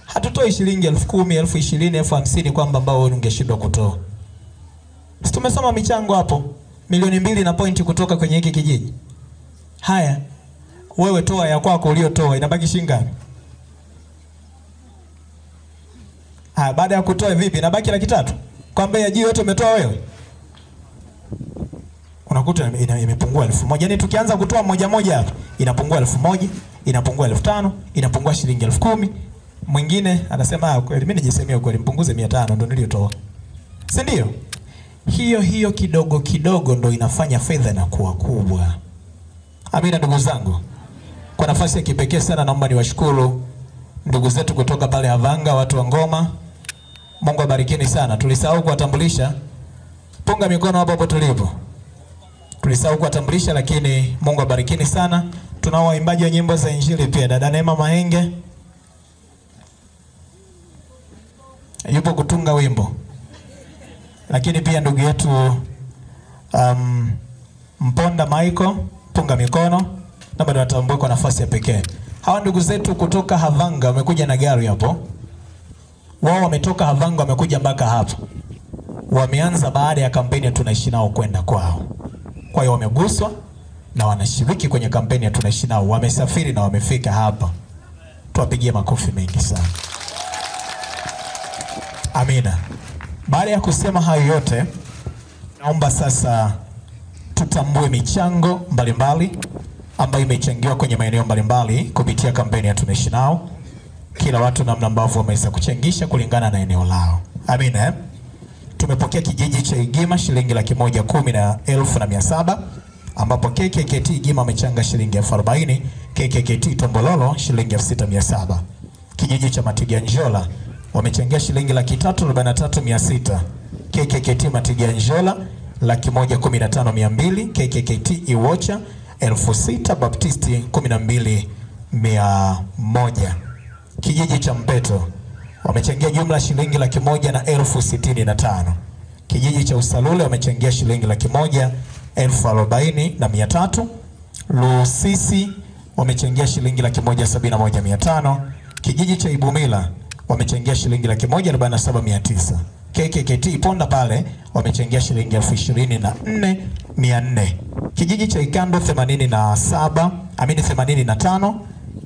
hatutoi shilingi 10,000, 20,000, 50,000 kwamba ambao ungeshindwa kutoa. Sisi tumesoma michango hapo, 2 na point kutoka kwenye hiki kijiji. Haya, wewe toa ya kwako uliotoa, inabaki shilingi ngapi? Baada ya kutoa vipi? Inabaki 300,000. Kwamba ya juu yote umetoa wewe. Unakuta imepungua 1,000. Yaani tukianza kutoa moja moja hapa, inapungua 1,000, inapungua 5,000, inapungua shilingi 10,000. Mwingine anasema kweli mimi nijisemea kweli mpunguze 500 ndo niliotoa. Si ndio? Hiyo kidogo kidogo ndo inafanya fedha na kuwa kubwa. Amina ndugu zangu. Kwa nafasi ya kipekee sana naomba niwashukuru ndugu zetu kutoka pale Havanga, watu wa ngoma. Mungu abarikeni sana. Tulisahau kuwatambulisha. Punga mikono hapo tulipo. Tulisahau kuwatambulisha, lakini Mungu abarikeni sana. Tunao waimbaji wa nyimbo za Injili pia, dada Neema Mahenge yupo kutunga wimbo. Lakini pia ndugu yetu Mponda Michael, punga mikono. Na bado watambue kwa nafasi ya pekee. Hawa ndugu zetu kutoka Havanga wamekuja na gari hapo. Wao wametoka Havanga wamekuja mpaka hapa. Wameanza baada ya kampeni ya tunaishi nao kwenda kwao. Kwa hiyo wameguswa na wanashiriki kwenye kampeni ya tunaishi nao. Wamesafiri na wamefika hapa. Tuwapigie makofi mengi sana. Amina. Baada ya kusema hayo yote, naomba sasa tutambue michango mbalimbali ambayo imechangiwa kwenye maeneo mbalimbali kupitia kampeni ya tunaishi nao. Kila watu namna ambavyo wameweza kuchangisha kulingana na eneo lao. Amina. Tumepokea kijiji cha Igima shilingi 110,700 ambapo KKKT Igima amechanga shilingi 40,000, KKKT Tombololo shilingi 6,700. Kijiji cha Matiganjola wamechangia shilingi 343,600, KKKT Matiganjola 115,200, KKKT Iwocha 6,000, Baptisti 12,100. Kijiji cha Mpeto wamechangia jumla shilingi 100,65. Kijiji cha Usalule wamechangia shilingi 100,40,300. Lusisi wamechangia shilingi 171,500. Kijiji cha Ibumila wamechangia shilingi 147,900. KKKT Iponda pale wamechangia shilingi 24,400. Kijiji cha Ikando 85.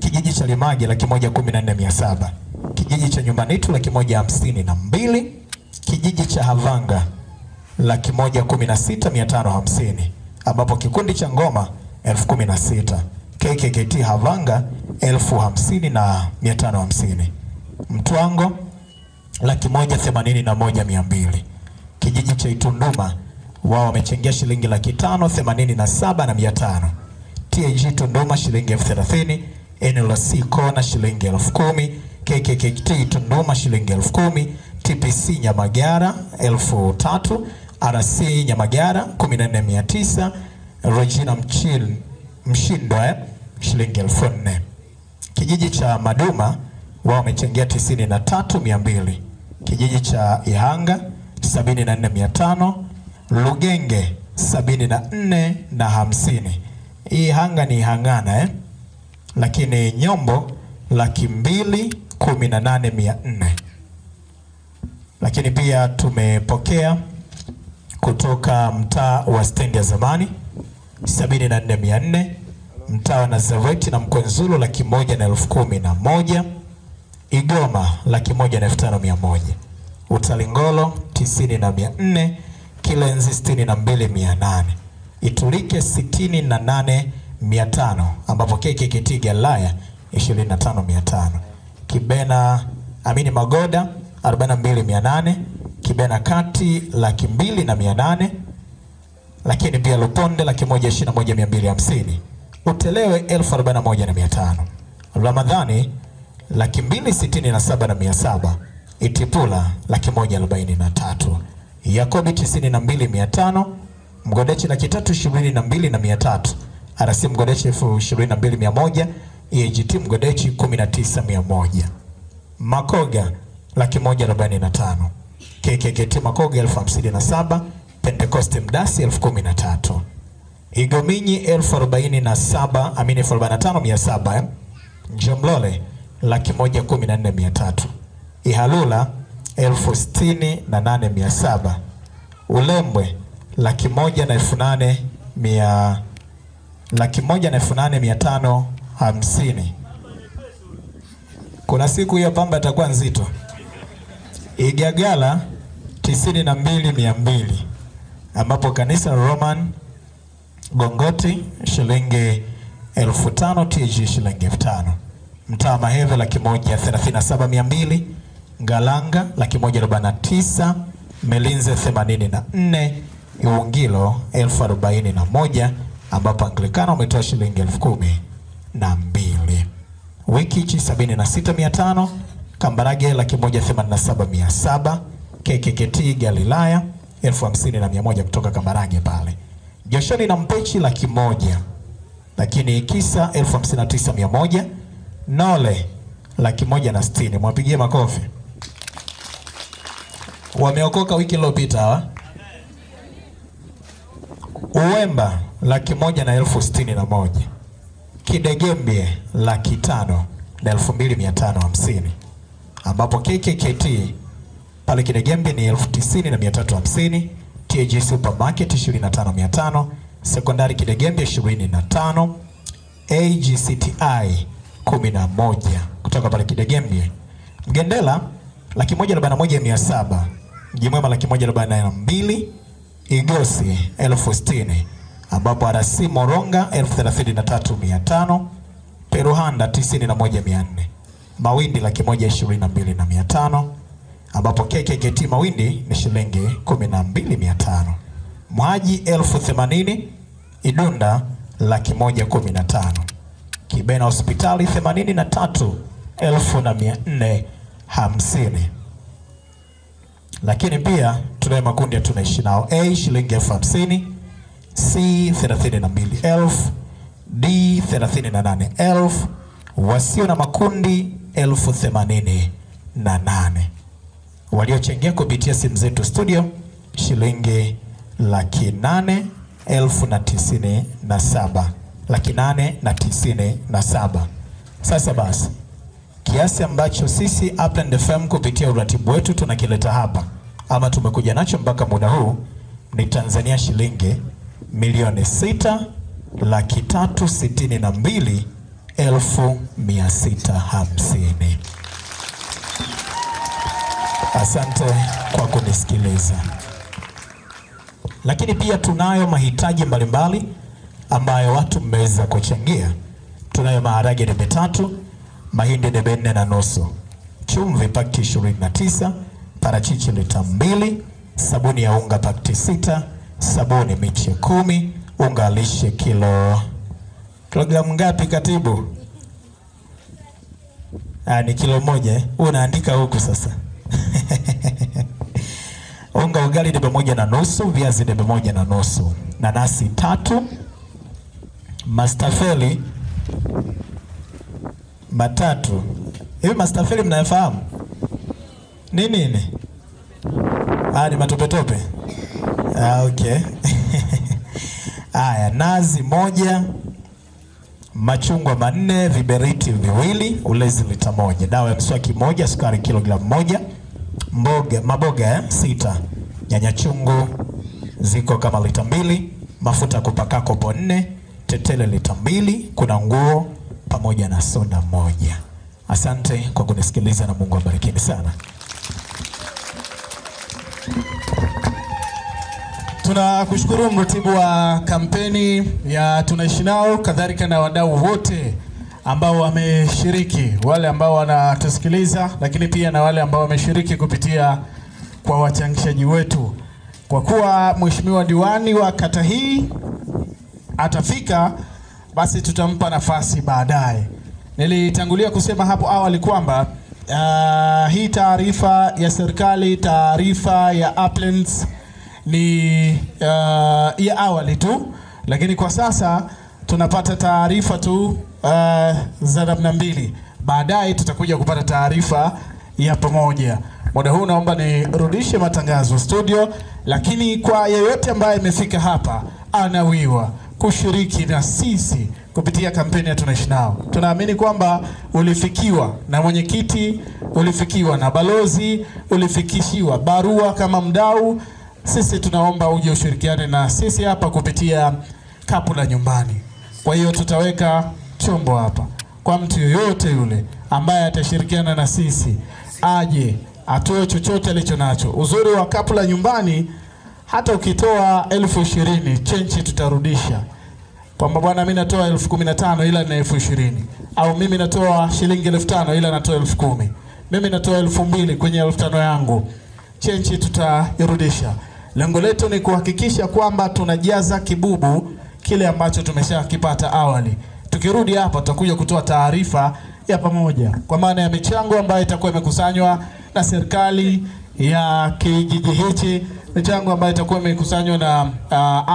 Kijiji cha Limagi 114,700. Kijiji cha Nyumbanitu 152. Kijiji cha Havanga 116,550, ambapo kikundi cha ngoma 16,000. KKKT Havanga 50,550. Mtwango 181,200. Kijiji cha Itunduma wao wamechangia shilingi 587,500. TAG Tunduma shilingi 30,000. NLC Kona shilingi 10,000. KKKT Tunduma shilingi 10,000. TPC Nyamagara 3,000. RC Nyamagara 14,900. Regina Mshindwa shilingi 4,000. Kijiji cha Maduma wao wamechangia 93,200. Kijiji cha Ihanga 74,500. Lugenge 74,50. Hii Ihanga ni Ihangana lakini Nyombo 218,400. Lakini pia tumepokea kutoka mtaa wa stendi ya zamani 74,400. Mtaa wa Nazareti na Mkwenzulu 1,111,000. Igoma 1,105,100. Utalingolo 90,400. Kilenzi 62,800. Itulike 68,500 ambapo KKKT Galilaya 25,500. Kibena Magoda 42,800. Kibena Kati 2,200,800. Lakini pia Luponde 121,250. Utelewe 41,500. Ramadhani 267,700. Itipula 143,000. Yakobi 92,500. Mgodechi 322,300. RC Mgodechi 22,100. EAGT Mgodechi 19,100. Makoga 145,000. KKKT Makoga 57,000. Pentecoste Mdasi 13,000. Igominyi 45,700. Njomlole 114,300. Ihalula 68,700. Ulembwe 1,850. Kuna siku hiyo pamba itakuwa nzito. Igagala 92,200 ambapo kanisa Roman Gongoti shilingi 5,000, TG shilingi 5,000. Mtaa Maheve 137,200. Ngalanga 149,000. Melinze 84,000. Iwungilo 41,000 ambapo Anglikana umetoa shilingi 10,200. Wikichi 76,500. Kambarage 187,700. KKKT Galilaya 50,100 kutoka Kambarage pale. Joshoni na Mpechi 100,000. Lakini Kisa 59,100. Nole 160,000. Mwapigie makofi. Wameokoka wiki iliyopita hawa. Uwemba 161,000. Kidegembye 500,000 na 2,550. Ambapo KKKT pale Kidegembye ni 90,350. TAG Supermarket 25,500. Sekondari Kidegembye 25. AGCTI 11 kutoka pale Kidegembye. Mgendela 141,700. Mjimwema 142,000. Igosi 60,000 ambapo RC Moronga 33,500. Peruhanda 91,400. Mawindi 122,500 ambapo KKKT Mawindi ni shilingi 12,500. Mwaji 80,000. Idunda 115,000. Kibena Hospitali 83,450. Lakini pia tunaye makundi ya tunaishi nao. A shilingi 50,000. C 32,000. D 38,000. Wasio na makundi 88,000. Waliochangia kupitia simu zetu studio shilingi 8,097. 8,097. Sasa basi kiasi ambacho sisi Upland FM kupitia uratibu wetu tunakileta hapa ama tumekuja nacho mpaka muda huu ni Tanzania shilingi 6,362,650. Asante kwa kunisikiliza. Lakini pia tunayo mahitaji mbalimbali ambayo watu mmeweza kuchangia. Tunayo maharage debe 3, mahindi debe 4.5, chumvi pakiti 29, parachichi lita 2, sabuni ya unga pakiti 6, sabuni miche 10, unga lishe kilogramu ngapi katibu? Ni kilo 1. Unaandika huku sasa. Unga ugali debe 1.5, viazi debe 1.5, nanasi 3, mastafeli 3. Hivi mastafeli mnayafahamu? Nini? Ni matopetope. Okay. Haya, nazi 1, machungwa 4, viberiti 2, ulezi lita 1, dawa ya mswaki 1, sukari kilogramu 1, maboga 6, nyanya chungu ziko kama lita 2, mafuta kupaka kopo 4, tetele lita 2, kuna nguo pamoja na soda moja. Asante kwa kunisikiliza na Mungu awabariki sana.
Tunakushukuru mratibu wa kampeni ya Tunaishi Nao, kadhalika na wadau wote ambao wameshiriki, wale ambao wanatusikiliza, lakini pia na wale ambao wameshiriki kupitia kwa wachangishaji wetu. Kwa kuwa mheshimiwa diwani wa kata hii atafika, basi tutampa nafasi baadaye. Nilitangulia kusema hapo awali kwamba hii taarifa ya serikali, taarifa ya Uplands ni ya awali tu, lakini kwa sasa tunapata taarifa tu za namna mbili. Baadaye tutakuja kupata taarifa ya pamoja. Muda huu naomba nirudishe matangazo studio, lakini kwa yeyote ambaye amefika hapa anawiwa kushiriki na sisi kupitia kampeni ya Tunaishi Nao. Tunaamini kwamba ulifikiwa na mwenyekiti, ulifikiwa na balozi, ulifikishiwa barua kama mdau. Sisi tunaomba uje ushirikiane na sisi hapa kupitia kapu la nyumbani. Kwa hiyo tutaweka chombo hapa kwa mtu yoyote yule ambaye atashirikiana na sisi aje atoe chochote alicho nacho. Uzuri wa kapu la nyumbani, hata ukitoa 20,000 chenchi tutarudisha. Kwamba bwana, mimi natoa 15,000 ila na 20,000, au mimi natoa shilingi 5,000 ila natoa 10,000, mimi natoa 2,000 kwenye 5,000 yangu, chenchi tutairudisha. Lengo letu ni kuhakikisha kwamba tunajaza kibubu kile ambacho tumeshakipata awali. Tukirudi hapa tutakuja kutoa taarifa ya pamoja kwa maana ya michango ambayo itakuwa imekusanywa na serikali ya kijiji hichi, michango ambayo itakuwa imekusanywa na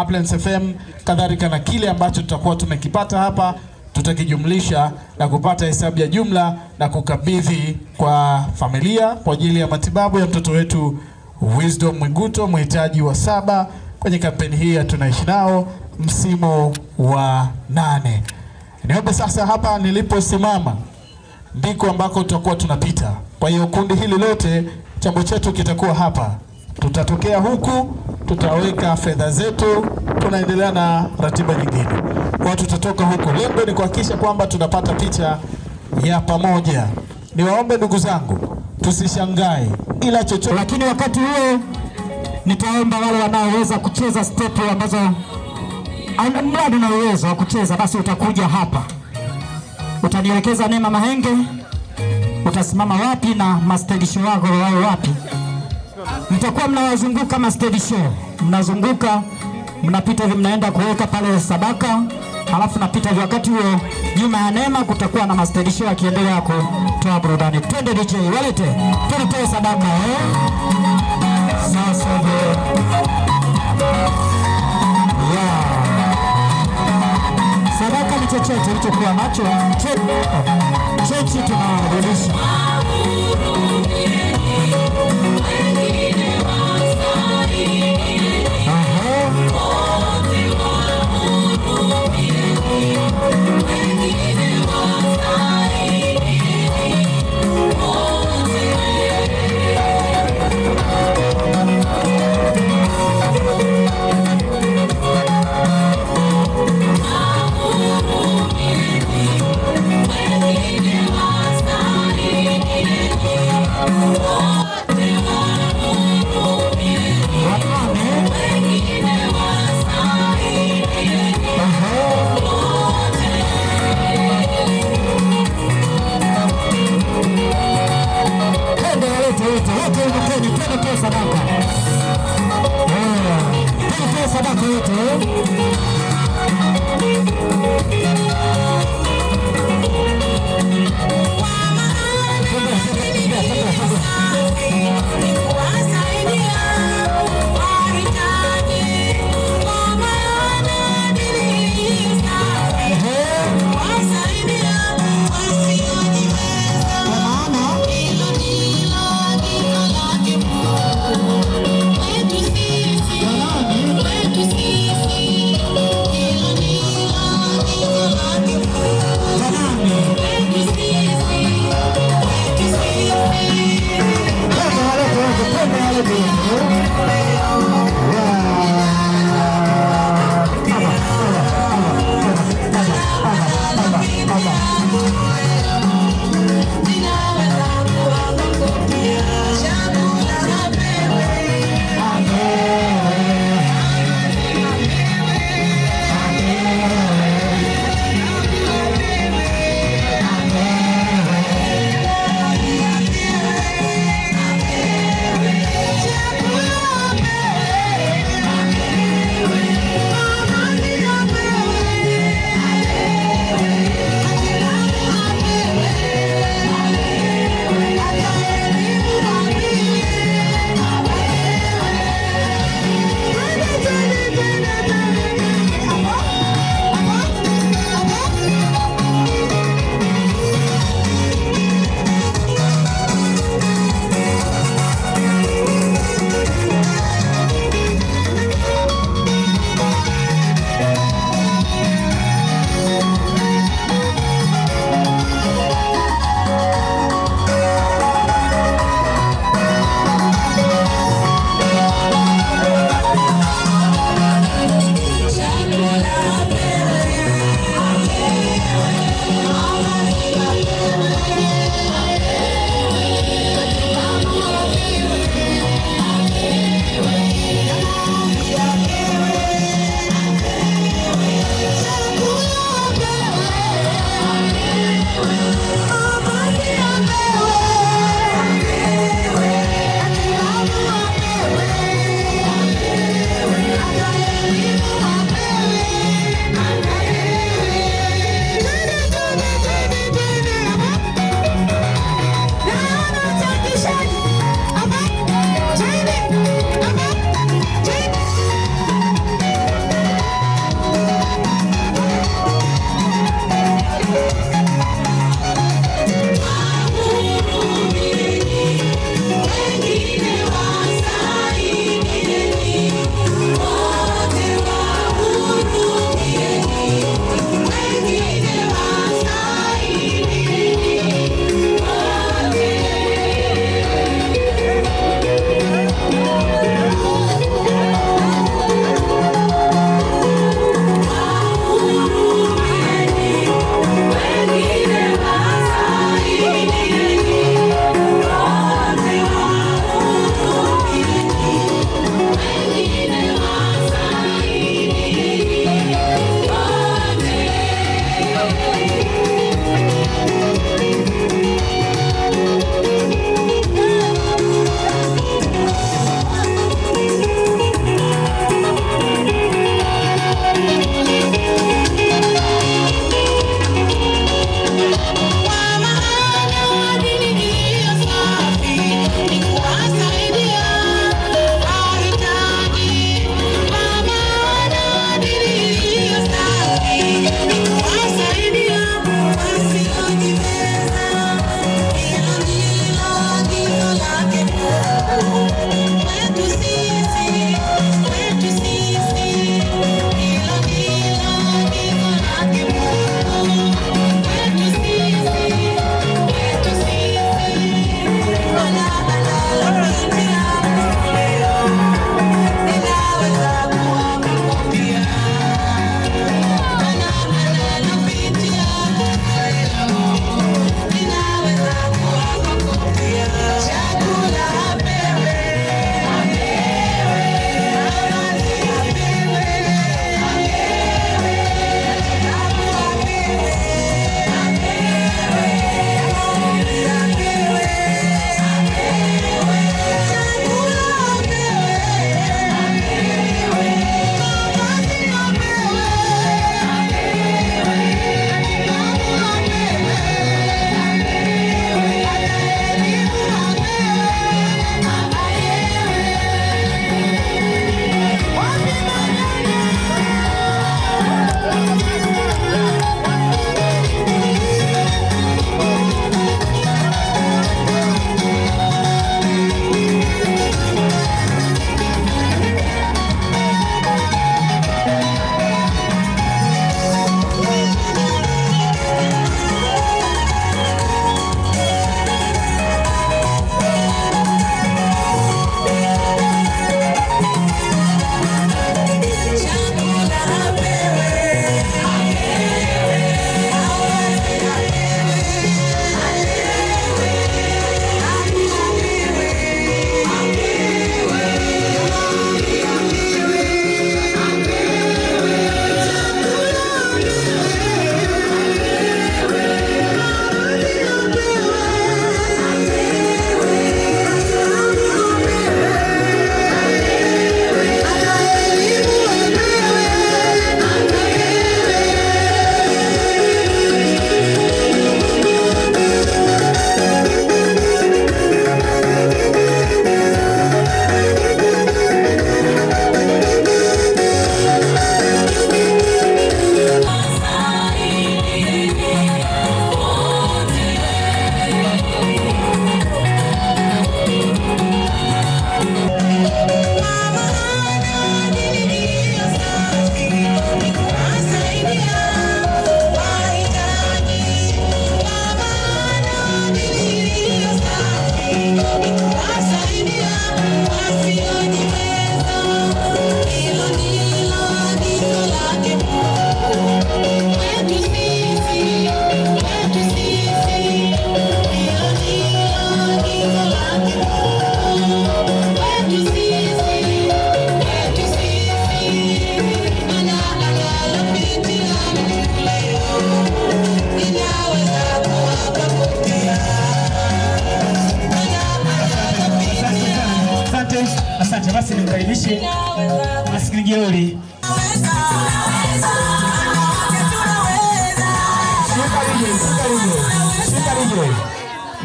Uplands FM, kadhalika na kile ambacho tutakuwa tumekipata hapa tutakijumlisha na kupata hesabu ya jumla na kukabidhi kwa familia kwa ajili ya matibabu ya mtoto wetu Wisdom Mwiguto, mhitaji wa 7 kwenye kampeni hii ya Tunaishi Nao msimu wa 8. Niombe sasa, hapa niliposimama ndiko ambako tutakuwa tunapita. Kwa hiyo kundi hili lote, chambo chetu kitakuwa hapa. Tutatokea huku, tutaweka fedha zetu, tunaendelea na ratiba nyingine. Kwa tutatoka huku. Lengo ni kuhakikisha kwamba tunapata picha ya pamoja. Niwaombe ndugu zangu, tusishangae ila chochote.
Lakini wakati huo nitaomba wale wanaoweza kucheza step ambazo mradi na uwezo wa kucheza, basi utakuja hapa. Utanielekeza Neema Mahenge utasimama wapi na master show wako wao wapi. Mtakuwa mnawazunguka master show. Mnazunguka, mnapita hivi, mnaenda kuweka pale sadaka. Halafu napita hivi, wakati huo nyuma ya Neema kutakuwa na master show akiendelea kutoa burudani. Twende DJ, walete. Tutoe sadaka Sasa sadaka ni chochote ulichokuwa nacho, chechi tunarudisha.
Oh,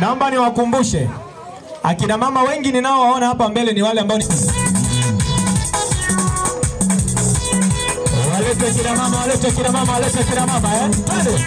naomba niwakumbushe akina mama wengi ninaowaona hapa mbele ni wale ambao walete kina mama, walete kina mama, walete kina mama twende.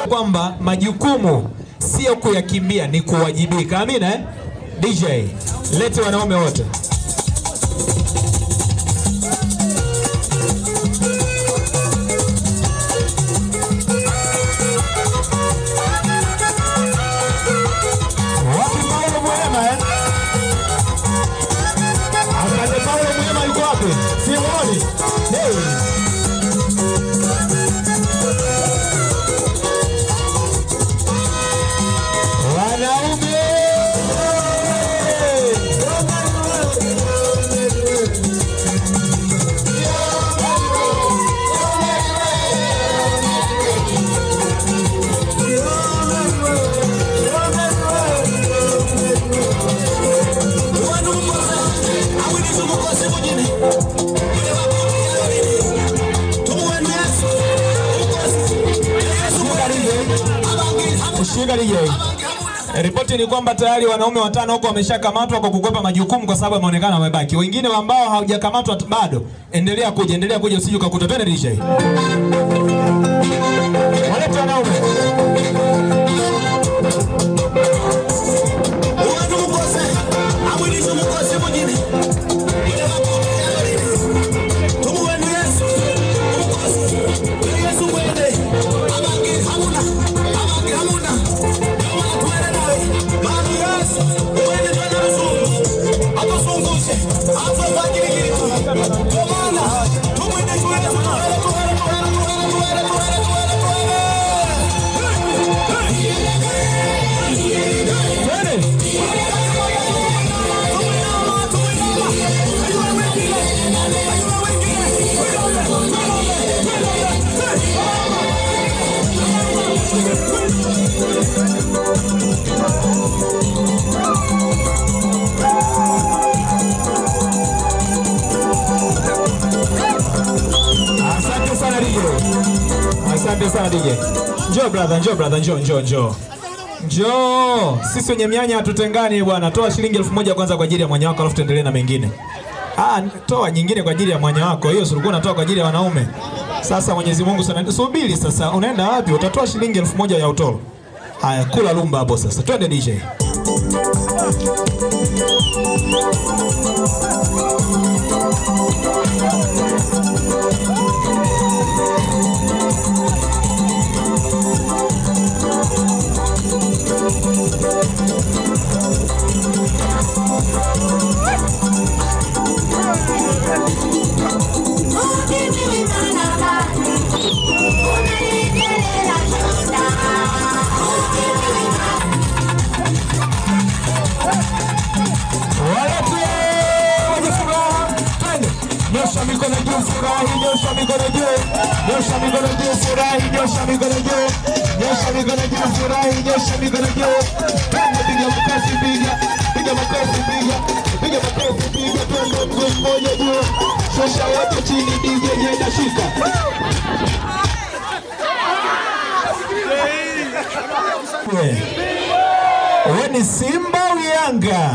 Kwamba majukumu sio kuyakimbia, ni kuwajibika. Amina DJ, lete wanaume wote. Wapi Paulo Mwema Asante Paulo Mwema yuko wapi? Simuoni. Ripoti ni kwamba tayari wanaume 5 huko wameshakamatwa kwa kukwepa majukumu kwa sababu wameonekana wamebaki. Wengine ambao hawajakamatwa bado, endelea kuja usije ukakuta. Twende DJ. Walete wanaume. Asante sana DJ. Njoo brother, njoo. Njoo. Sisi wenye mianya hatutengani bwana. Toa shilingi 1000 kwanza kwa ajili ya mwanya wako alafu tuendelee na mengine. Toa nyingine kwa ajili ya mwanya wako. Hiyo ulikuwa unatoa kwa ajili ya wanaume. Sasa Mwenyezi Mungu sana. Subiri sasa. Unaenda wapi? Utatoa shilingi 1000 ya utoro. Haya, kula lumba hapo sasa. Twende DJ. furahi, nyosha mikono juu, nyosha mikono juu, furahi, nyosha mikono juu, nyosha mikono juu, furahi, nyosha mikono juu. Twende piga makofi, piga makofi, piga makofi, twende mguu mmoja juu, shusha wote chini, DJ nenda shika. Wewe ni Simba au Yanga?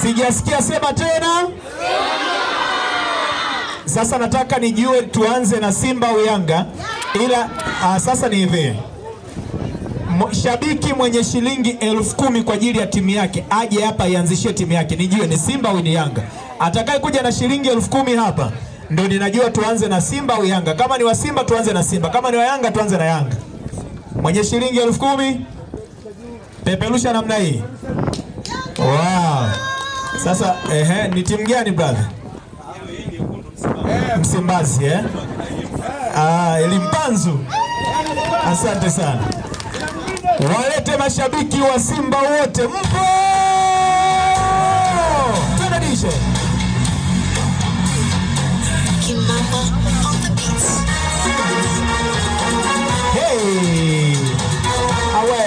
Sijasikia, sema tena. Sasa nataka nijue tuanze na Simba au Yanga, ila sasa ni hivi. Shabiki mwenye shilingi 10,000 kwa ajili ya timu yake aje hapa ianzishie timu yake, nijue ni Simba au ni Yanga. Atakaye kuja na shilingi 10,000 hapa ndio ninajua tuanze na Simba au Yanga. Kama ni wa Simba tuanze na Simba, kama ni wa Yanga tuanze na Yanga. Mwenye shilingi 10,000 peperusha namna hii. Wow. Sasa ni timu gani brother? Msimbazi Elimpanzu. Asante sana. Walete mashabiki wa Simba wote. Mpo! Tunadishe. Hey! Awe.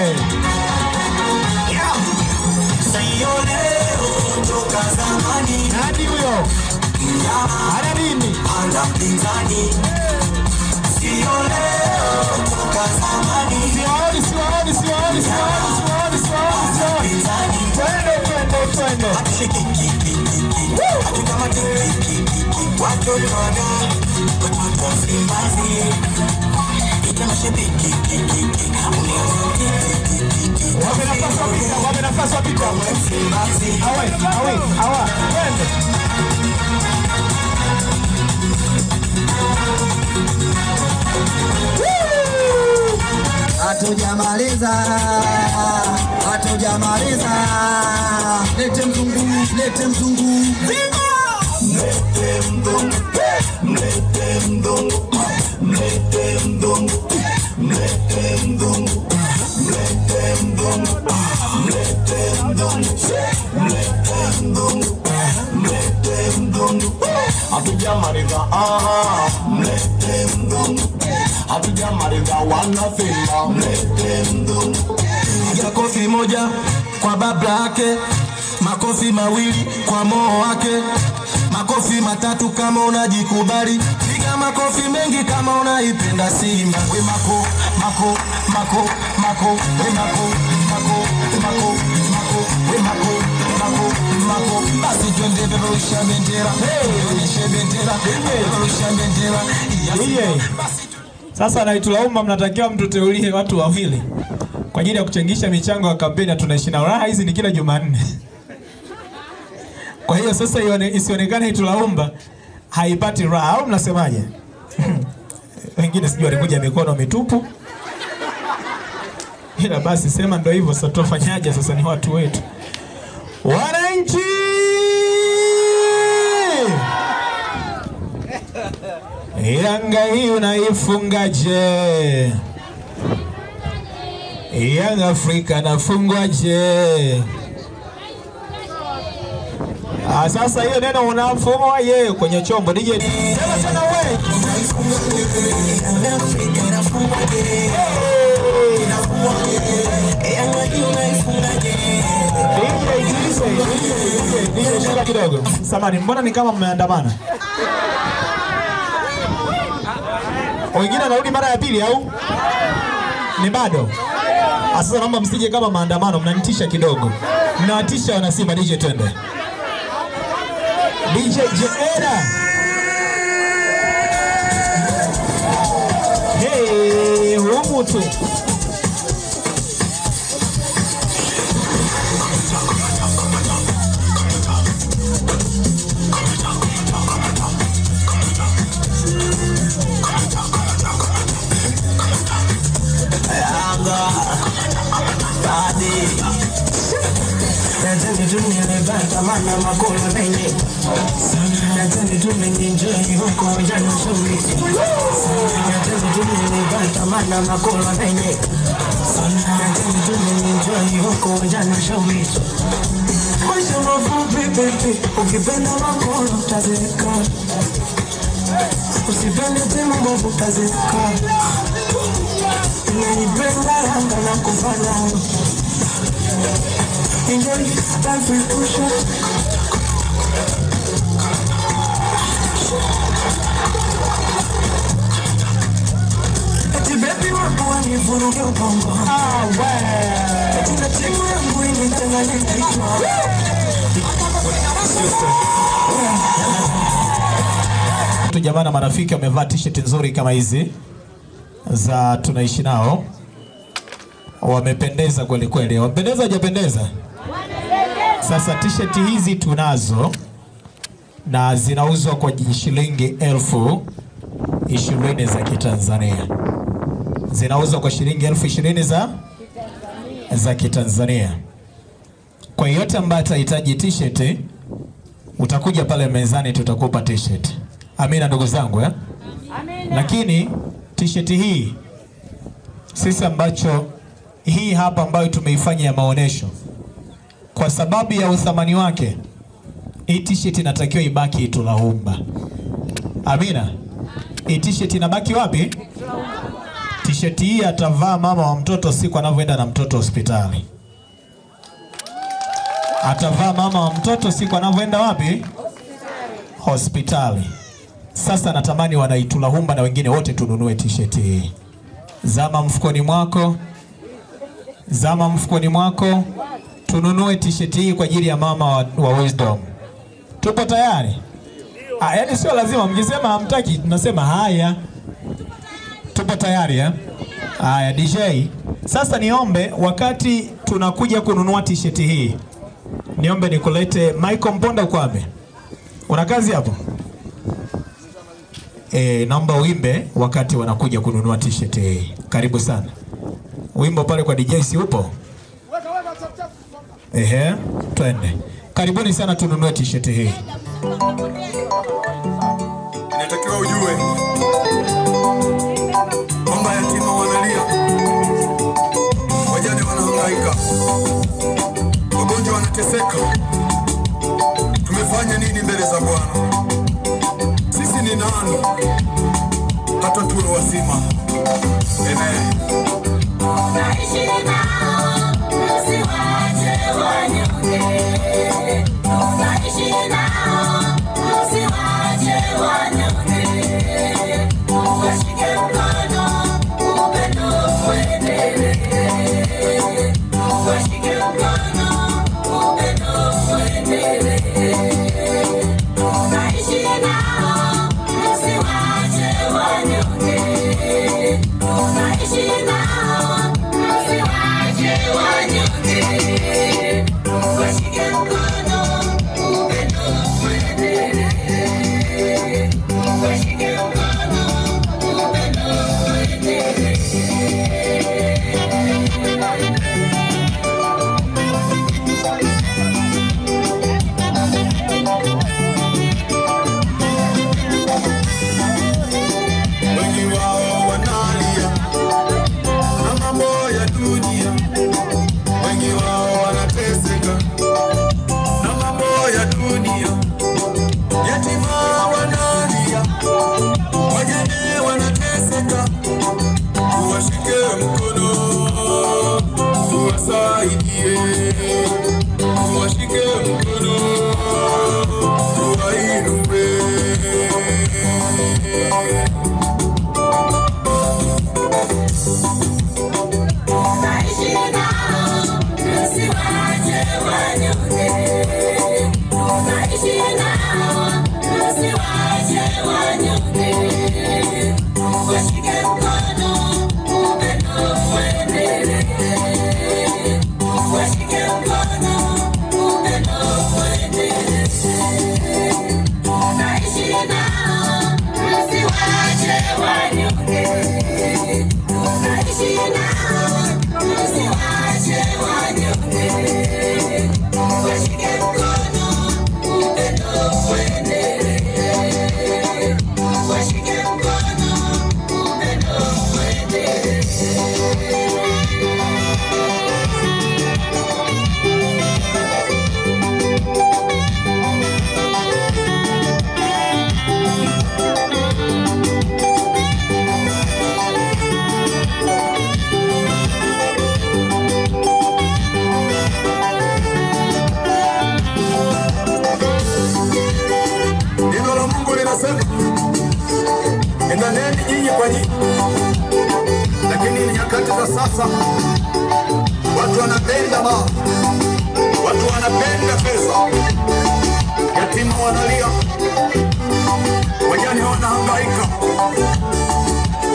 Nani huyo? Ana nini? Ana pinzani. Sio leo toka zamani. Siwaoni. Twende. Wape nafasi wapita. Awa. Twende.
Hatujamaliza. Lete mzungu.
Hatujamaliza wana Simba. Piga kofi moja kwa baba yake, makofi mawili kwa moo wake, makofi matatu kama unajikubali, piga makofi mengi kama unaipenda Simba. We mako. Basi twende peperusha bendera. Onyeshe bendera. Peperusha bendera.
Sasa naitulaumba, mnatakiwa mtuteulie watu wawili kwa ajili ya kuchangisha michango ya kampeni. Tunaishi na raha hizi ni kila Jumanne. Kwa hiyo sasa isionekane itulaumba haipati raha, au mnasemaje? Wengine sijui walikuja mikono mitupu. Ila basi sema ndio hivyo, sasa tufanyaje? Sasa ni watu wetu. Wananchi! Yanga hii unaifungaje? Yanga Afrika nafungwaje? Sasa hiyo neno unafungwa ye kwenye chombo DJ. Sema tena wewe. Yanga Afrika nafungwaje? Yanga hii unaifungaje? DJ shaka kidogo. Samani, mbona ni kama mmeandamana? Wengine wanarudi mara ya pili au? Ni bado? Sasa naomba msije kama maandamano, mnanitisha kidogo. Mnawatisha wana Simba. DJ twende. DJ Jeera. Hey, umutu.
Mana makola mengi nataka tumenenjoy huko jana shule nataka tumenenjoy mana makola mengi nataka tumenenjoy huko jana shule maisha mafupi baby, ukipenda makolo utazeka. Usipende timu mbovu utazeka. Ninaipenda Yanga na kufana. Enjoy life is too short. Eti baby wangu wanivuruge ubongo. Eti na timu yangu initangane kichwa.
Tu jamaa na marafiki wamevaa t-shirt nzuri kama hizi za tunaishi nao. Wamependeza kweli kweli. Wamependeza hajapendeza? Sasa t-shirt hizi tunazo na zinauzwa kwa shilingi 20,000 za Kitanzania. Zinauzwa kwa shilingi 20,000 za Kitanzania. Kwa yote ambaye atahitaji t-shirt utakuja pale mezani tutakupa t-shirt. Amina ndugu zangu eh? Amina. Lakini t-shirt hii sisi ambacho hii hapa ambayo tumeifanya ya maonesho kwa sababu ya uthamani wake, hii t-shirt inatakiwa ibaki Itulahumba. Amina. Hii t-shirt inabaki wapi? T-shirt hii atavaa mama wa mtoto siku anavyoenda na mtoto hospitali. Atavaa mama wa mtoto siku anavyoenda wapi? Hospitali. Sasa natamani wana Itulahumba na wengine wote tununue t-shirt hii. Zama mfukoni mwako. Zama mfukoni mwako. Tununue t-shirt hii kwa ajili ya mama wa Wisdom. Tupo tayari? Yaani sio lazima mkisema hamtaki tunasema haya. Tupo tayari eh? Haya DJ. Sasa niombe wakati tunakuja kununua t-shirt hii. Niombe nikulete Michael Mponda kwame. Una kazi hapo? Naomba uimbe wakati wanakuja kununua t-shirt hii. Karibu sana. Wimbo pale kwa DJ si upo? Twende. Karibuni sana tununue t-shirt hii.
Inatakiwa ujue kwamba yatima wanalia, wajane wanahangaika, wagonjwa wanateseka. Tumefanya nini mbele za Bwana? Sisi ni nani hata tuwe wasima? Amen. Naishi nao, usiwache wanyonge. Naishi nao, usiwache wanyonge. Washike mkono, upendo uendelee. Washike mkono, upendo uendelee. Naishi nao, usiwache wanyonge. Naishi nao, usiwache wanyonge. Washike mkono, upendo uendelee. Washike mkono, upendo uendelee. Wengi wao wanalia na mambo ya dunia, wengi wao wanateseka na mambo ya dunia. Yatima wanalia, wajane wanateseka. Uwashike mkono, uwasaidie. Uwashike mkono, uwainue. Naishi nao, usiwache wanyonge. Naishi nao, usiwache wanyonge. Washike mkono, upendo uendelee. Washike mkono, upendo uendelee. Naishi nao, usiwache wanyonge. Naishi nao, usiwache wanyonge. Washike anasema endaneni nyinyi kwa nyinyi, lakini nyakati za sasa watu wanapenda mali, watu wanapenda pesa, yatima wanalia, wajane wanahangaika,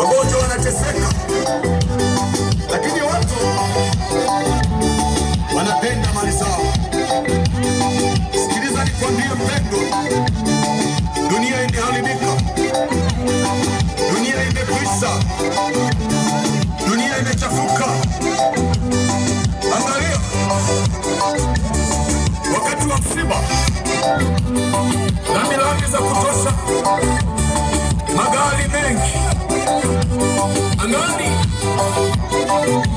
wagonjwa wanateseka, lakini watu wanapenda mali zao. Sikiliza nikwambie mpendwa, dunia imeharibika, dunia imekwisha, dunia imechafuka. Angalia wakati wa msiba, rambirambi za kutosha, magari mengi angani.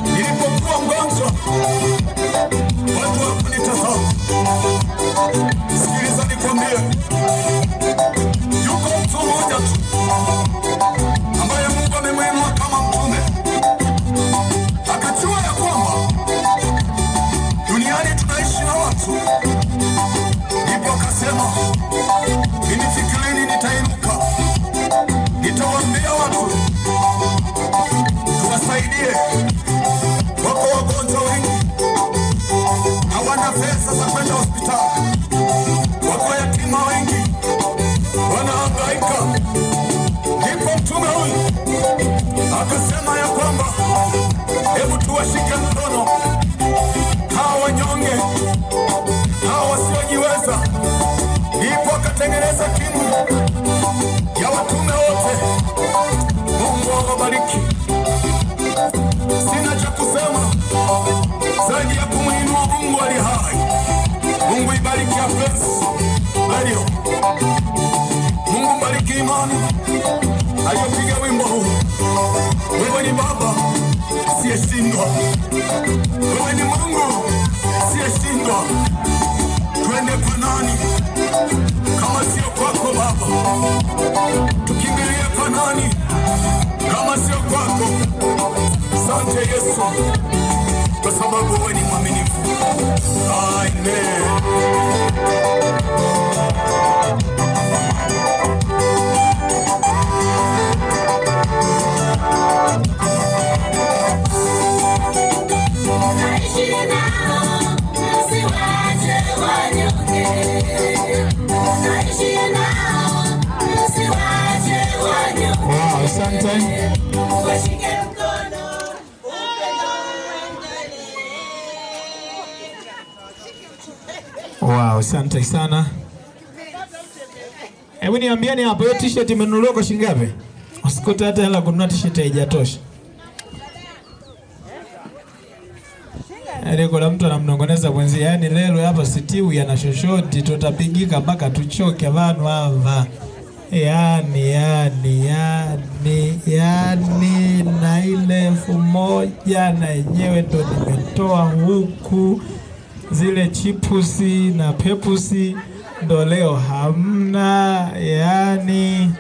Nilipokuwa mgonjwa watu hawakunitazama. Sikiliza nikwambie, yuko mtu mmoja tu ambaye Mungu amemwinua kama mtume, akajua ya kwamba duniani tunaishi na watu. Ndipo akasema, mimi fikirini nitainuka, nitawaambia watu tuwasaidie. Wako wagonjwa wengi hawana pesa za kwenda hospitali, wako yatima wengi wanahangaika. Ndipo mtume huyu akasema ya kwamba hebu tuwashike mkono hawa wanyonge, hawa wasiojiweza. Ndipo akatengeneza timu ya watume wote. Mungu awabariki. Sina cha kusema zaidi ya kumwinua Mungu aliye hai. Mungu ibariki Apesi Radio. Mungu bariki Imani aliyopiga wimbo huu. Wewe ni Baba asiyeshindwa, wewe ni Mungu asiyeshindwa. Twende kwa nani kama sio kwako Baba? Tukimbilie kwa nani kama sio kwako? Asante Yesu, kwa sababu wewe ni mwaminifu. Amen.
Wow, asante. Wow, asante sana. Hebu niambieni hapo, hiyo t-shirt imenunuliwa kwa shilingi ngapi? Usikute hata hela kununua t-shirt haijatosha. Yaani kuna mtu anamnongoneza mwenzie, yaani lelo hapa sitiu yana shoshoti tutapigika mpaka tuchoke abantu hapa. Yaani na ile 1000 na yenyewe ndo nimetoa huku, zile chipusi na pepusi ndo leo hamna. Yaani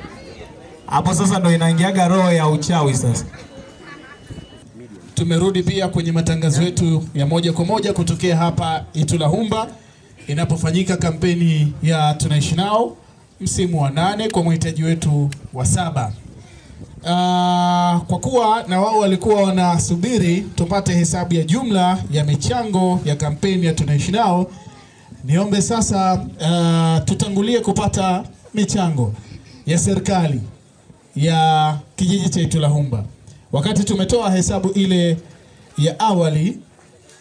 hapo sasa ndo inaingiaga roho ya uchawi sasa. Tumerudi pia kwenye matangazo yetu ya moja kwa moja kutokea hapa Itulahumba inapofanyika kampeni ya Tunaishi Nao msimu wa 8 kwa mhitaji wetu wa 7. Kwa kuwa na wao walikuwa wanasubiri tupate hesabu ya jumla ya michango ya kampeni ya Tunaishi Nao, niombe sasa tutangulie kupata michango ya serikali ya kijiji cha Itulahumba. Wakati tumetoa hesabu ile ya awali,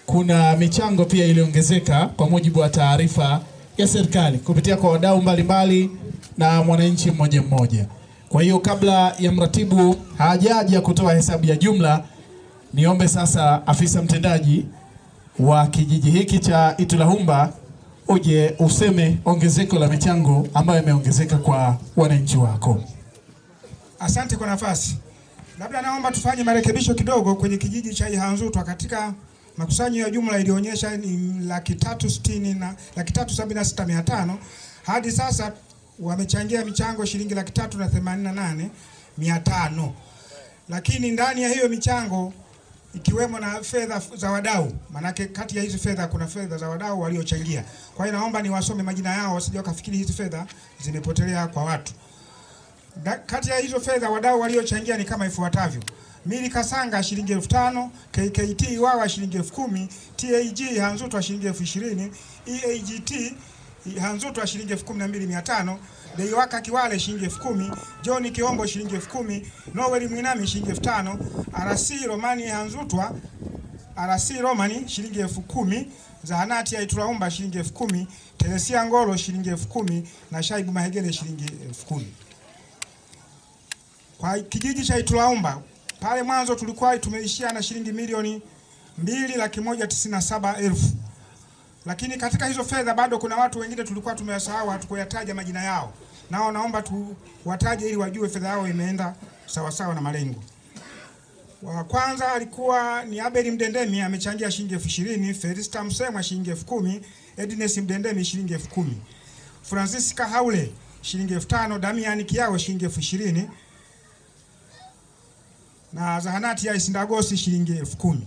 kuna michango pia iliongezeka kwa mujibu wa taarifa ya serikali kupitia kwa wadau mbalimbali na mwananchi mmoja mmoja. Kwa hiyo kabla ya mratibu hajaja kutoa hesabu ya jumla, niombe sasa afisa mtendaji wa kijiji hiki cha Itulahumba uje useme ongezeko la michango ambayo imeongezeka kwa wananchi wako.
Asante kwa nafasi. Labda naomba tufanye marekebisho kidogo kwenye kijiji cha Ihanzutwa. Katika makusanyo ya jumla ilionyesha ni 376,500. Hadi sasa wamechangia michango shilingi 388,500. Lakini ndani ya hiyo michango ikiwemo na fedha za wadau, manake kati ya hizi fedha kuna fedha za wadau waliochangia. Kwa hiyo naomba niwasome majina yao wasije wakafikiri hizi fedha zimepotelea kwa watu. Kati ya hizo fedha wadau waliochangia ni kama ifuatavyo: Mili Kasanga shilingi 5,000, KKT Wawa shilingi 10,000, TAG Hanzutwa shilingi 20,000, EAGT Hanzutwa shilingi 12,500, Deiwaka Kiwale shilingi 10,000, John Kiombo shilingi 10,000, Noel Mwinami shilingi 5,000, RC Romani Hanzutwa RC Romani shilingi 10,000, Zahanati ya Itulaumba shilingi 10,000, Teresia Ngolo shilingi 10,000 na Shaibu Mahegele shilingi 10,000. Kwa kijiji cha Itulaumba pale mwanzo tulikuwa tumeishia na shilingi milioni 2,197,000. Lakini katika hizo fedha bado kuna watu wengine tulikuwa tumewasahau, hatukuyataja majina yao. Nao naomba tuwataje ili wajue fedha yao imeenda sawa sawa na malengo. Wa kwanza alikuwa ni Abel Mdendemi, amechangia shilingi 20,000, Felista Msemwa shilingi 10,000, Edness Mdendemi shilingi 10,000. Francisca Haule shilingi 5,000, Damian Kiao shilingi 20,000. Na zahanati ya Isindagosi shilingi 10,000.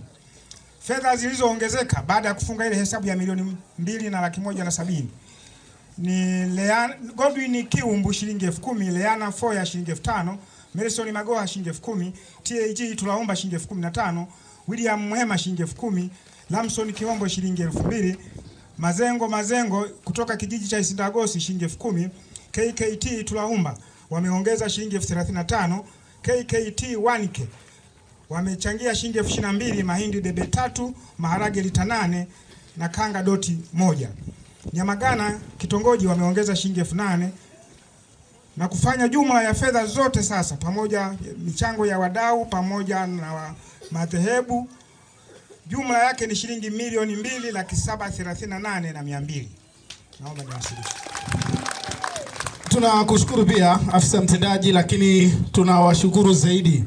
Fedha zilizoongezeka baada ya kufunga ile hesabu ya milioni 2,170,000 ni Godwin Kiumbu shilingi 10,000, Leana Foya shilingi 5,000, Melson Magoha shilingi 10,000, TAG Tulaomba shilingi 15,000, William Mwema shilingi 10,000, Lamson Kiombo shilingi 2,000, Mazengo kutoka kijiji cha Isindagosi shilingi 10,000, KKT Tulaomba wameongeza shilingi 35,000, KKT Wanike wamechangia shilingi 22,000, mahindi debe 3, maharage lita 8 na kanga doti 1. Nyamagana kitongoji wameongeza shilingi 8,000 na kufanya jumla ya fedha zote sasa pamoja michango ya wadau pamoja na madhehebu jumla yake ni shilingi milioni 2,738,200. Naomba niwasilishe.
Tunakushukuru pia afisa mtendaji, lakini tunawashukuru zaidi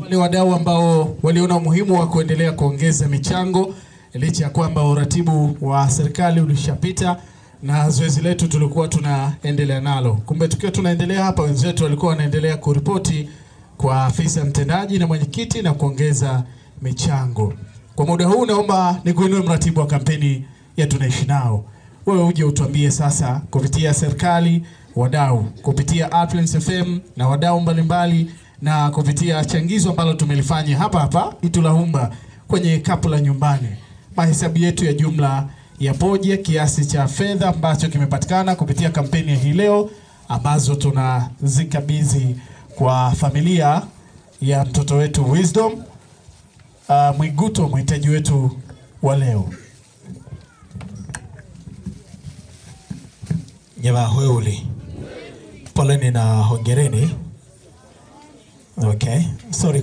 wale wadau ambao waliona umuhimu wa kuendelea kuongeza michango licha ya kwamba uratibu wa serikali ulishapita na zoezi letu tulikuwa tunaendelea nalo. Kumbe tukiwa tunaendelea hapa, wenzetu walikuwa wanaendelea kuripoti kwa afisa mtendaji na mwenyekiti na kuongeza michango. Kwa muda huu naomba nikuinue mratibu wa kampeni ya Tunaishi Nao. Wewe uje utuambie sasa kupitia serikali, wadau, kupitia Atlantis FM na wadau mbalimbali na kupitia changizo ambalo tumelifanya hapa Itulaumba kwenye kapu la nyumbani, mahesabu yetu ya jumla yapoje, kiasi cha fedha ambacho kimepatikana kupitia kampeni hii leo ambazo tunazikabidhi kwa familia ya mtoto wetu Wisdom Mwiguto, mhitaji wetu wa leo.
Nyabahweuli, poleni na hongereni. Okay. Sorry,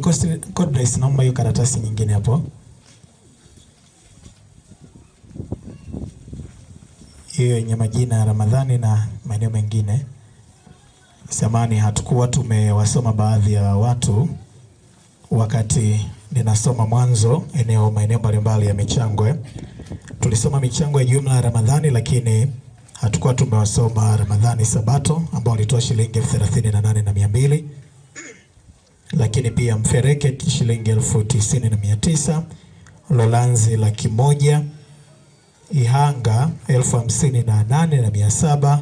God bless, naomba hiyo karatasi nyingine hapo. Hiyo yenye majina ya Ramadhani na maeneo mengine. Samani hatukuwa tumewasoma baadhi ya watu wakati ninasoma mwanzo maeneo mbalimbali ya michango. Tulisoma michango ya jumla ya Ramadhani, lakini hatukuwa tumewasoma Ramadhani Sabato ambao walitoa shilingi 38,200. Lakini pia Mfereke shilingi 90,900, Lolanzi 100,000, Ihanga 58,700,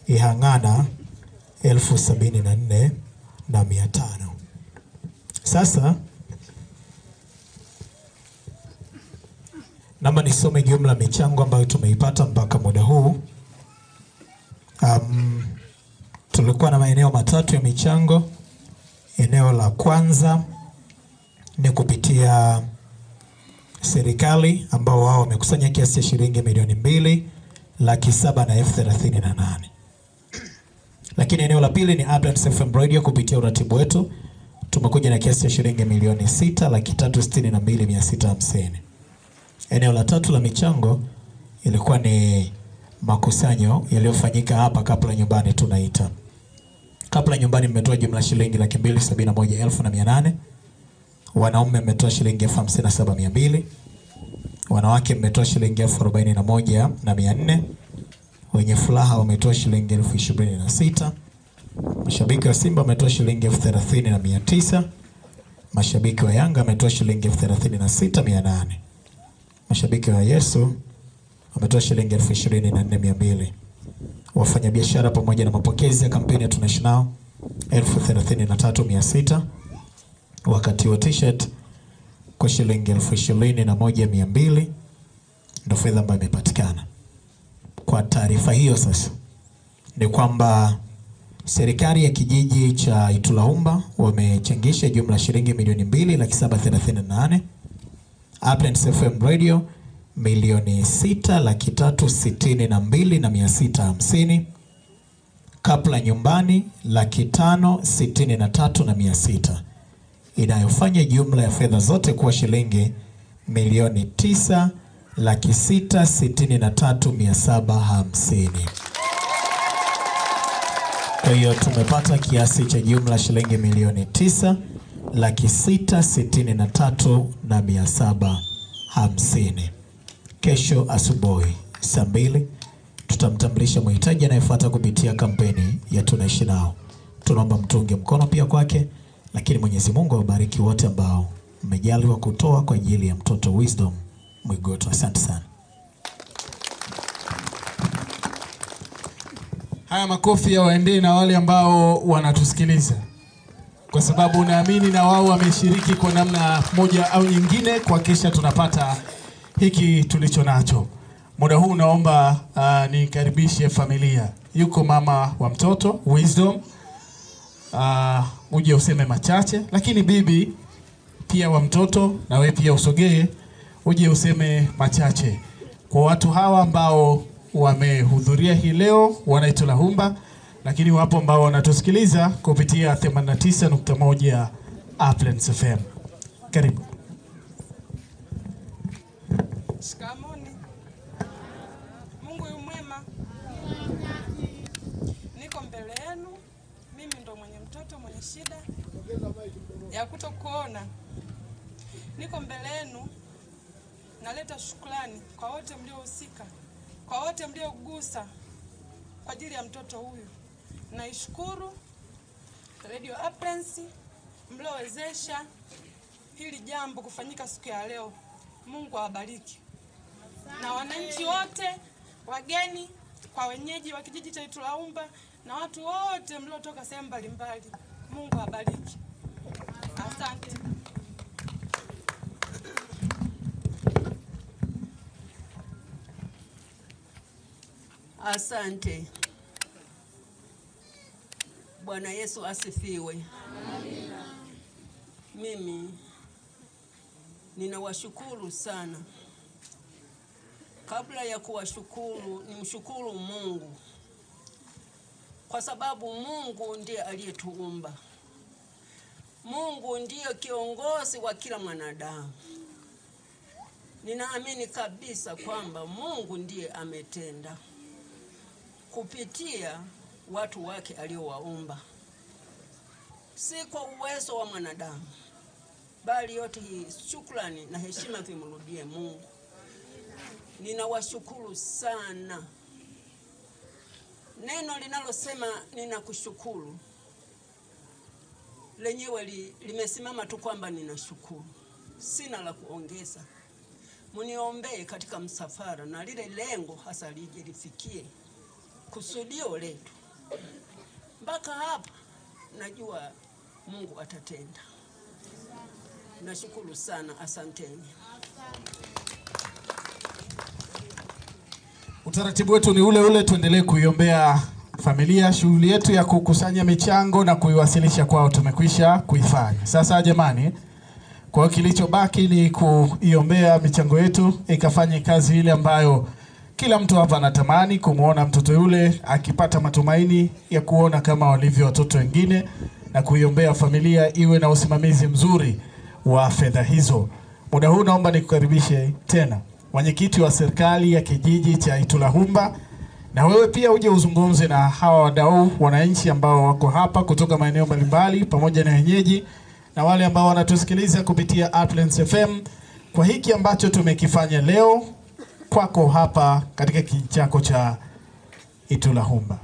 Ihangana 74,500. Sasa naomba nisome jumla michango ambayo tumeipata mpaka muda huu. Tulikuwa na maeneo matatu ya michango. Eneo la kwanza ni kupitia serikali ambao wao wamekusanya kiasi cha shilingi milioni 2,738,000. Lakini eneo la pili ni Atlantis FM Radio kupitia uratibu wetu tumekuja na kiasi cha shilingi milioni 6,362,650. Eneo la tatu la michango ilikuwa ni makusanyo yaliyofanyika hapa kabla nyumbani tunaita. Kabla nyumbani mmetoa jumla shilingi 271,800. Wanaume mmetoa shilingi 57,200. Wanawake mmetoa shilingi 41,400. Wenye furaha wametoa shilingi 26,000. Mashabiki wa Simba wametoa shilingi 30,900. Mashabiki wa Yanga wametoa shilingi 36,800. Mashabiki wa Yesu wametoa shilingi 24,200. Wafanyabiashara pamoja na mapokezi ya kampeni ya Tunaishi Nao 33,600. Wakati wa t-shirt kwa shilingi 21,200 ndio fedha ambayo imepatikana. Kwa taarifa hiyo sasa ni kwamba serikali ya kijiji cha Itulahumba wamechangisha jumla shilingi milioni 2,738,000. Uplands FM Radio milioni 6,362,650. Kapla nyumbani 5,63,600, inayofanya jumla ya fedha zote kuwa shilingi milioni 9,663,750. Kwa hiyo tumepata kiasi cha jumla shilingi milioni 9,663,750. Kesho asubuhi saa 2 tutamtambulisha mhitaji anayefuata kupitia kampeni ya Tunaishi Nao. Tunaomba mtunge mkono pia kwake, lakini Mwenyezi Mungu awabariki wote ambao mmejaliwa kutoa kwa ajili ya mtoto Wisdom Mwigoto. Asante sana.
Haya makofi ya waendee na wale ambao wanatusikiliza, kwa sababu naamini na wao wameshiriki kwa namna moja au nyingine kuhakikisha tunapata hiki tulicho nacho. Muda huu naomba nikaribishe familia. Yuko mama wa mtoto Wisdom, uje useme machache, lakini bibi pia wa mtoto na wewe pia usogee uje useme machache kwa watu hawa ambao wamehudhuria hii leo wana Itulahumba, lakini wapo ambao wanatusikiliza kupitia 89.1 Uplands FM. Karibu.
Shikamoni. Mungu yu mwema. Niko mbele yenu. Mimi ndo mwenye mtoto mwenye shida ya kutokuona. Niko mbele yenu. Naleta shukrani kwa wote mliohusika, kwa wote mliogusa kwa ajili ya mtoto huyu. Naishukuru Radio Uplands mliowezesha hili jambo kufanyika siku ya leo. Mungu awabariki. Na wananchi wote, wageni kwa wenyeji wa kijiji cha Itulahumba na watu wote mliotoka sehemu mbalimbali. Mungu awabariki. Asante.
Asante. Bwana Yesu asifiwe. Amina. Mimi ninawashukuru sana. Kabla ya kuwashukuru, nimshukuru Mungu, kwa sababu Mungu ndiye aliyetuumba. Mungu ndiye kiongozi wa kila mwanadamu. Ninaamini kabisa kwamba Mungu ndiye ametenda kupitia watu wake aliowaumba, si kwa uwezo wa mwanadamu, bali yote hii shukrani na heshima vimrudie Mungu. Ninawashukuru sana. Neno linalosema ninakushukuru lenyewe limesimama tu kwamba ninashukuru. Sina la kuongeza. Muniombee katika msafara na lile lengo hasa lije lifikie kusudio letu. Mpaka hapa najua Mungu atatenda. Nashukuru sana, asanteni.
Utaratibu wetu ni ule ule, tuendelee kuiombea familia. Shughuli yetu ya kukusanya michango na kuiwasilisha kwao tumekwisha kuifanya. Sasa jamani, kwa kilichobaki ni kuiombea michango yetu ikafanye kazi ile ambayo kila mtu hapa anatamani kumuona mtoto yule akipata matumaini ya kuona kama walivyo watoto wengine, na kuiombea familia iwe na usimamizi mzuri wa fedha hizo. Muda huu naomba nikukaribishe tena mwenyekiti wa serikali ya kijiji cha Itulahumba, na wewe pia uje uzungumze na hawa wadau wananchi ambao wako hapa kutoka maeneo mbalimbali, pamoja na wenyeji na wale ambao wanatusikiliza kupitia Uplands FM kwa hiki ambacho tumekifanya leo kwako hapa katika kijiji chako cha Itulahumba.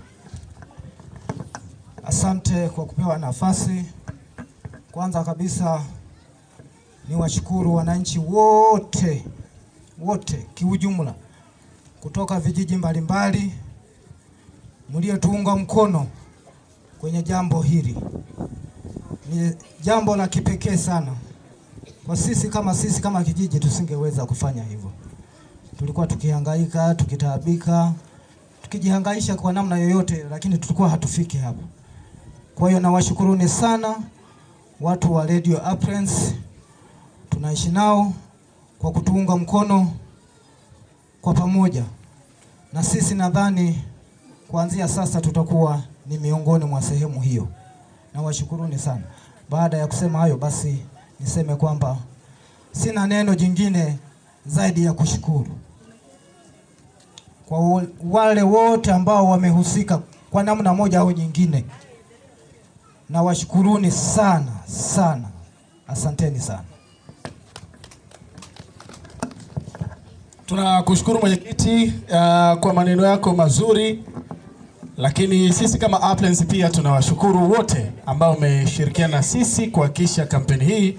Asante kwa kupewa nafasi. Kwanza kabisa ni washukuru wananchi wote kiujumla kutoka vijiji mbalimbali mliotuunga mkono kwenye jambo hili. Ni jambo la kipekee sana. Kwa sisi kama kijiji tusingeweza kufanya hivyo. Tulikuwa tukihangaika, tukitaabika, tukijihangaisha kwa namna yoyote, lakini tulikuwa hatufiki hapa. Kwa hiyo nawashukuruni sana watu wa Radio Apprence, tunaishi nao kwa kutuunga mkono kwa pamoja. Na sisi nadhani kuanzia sasa tutakuwa ni miongoni mwa sehemu hiyo. Nawashukuruni sana. Baada ya kusema hayo, basi niseme kwamba sina neno jingine zaidi ya kushukuru kwa wale wote ambao wamehusika kwa namna moja au nyingine. Nawashukuruni sana sana. Asanteni sana.
Tunakushukuru mwenyekiti kwa maneno yako mazuri, lakini sisi kama Apprence pia tunawashukuru wote ambao wameshirikiana na sisi kuhakikisha kampeni hii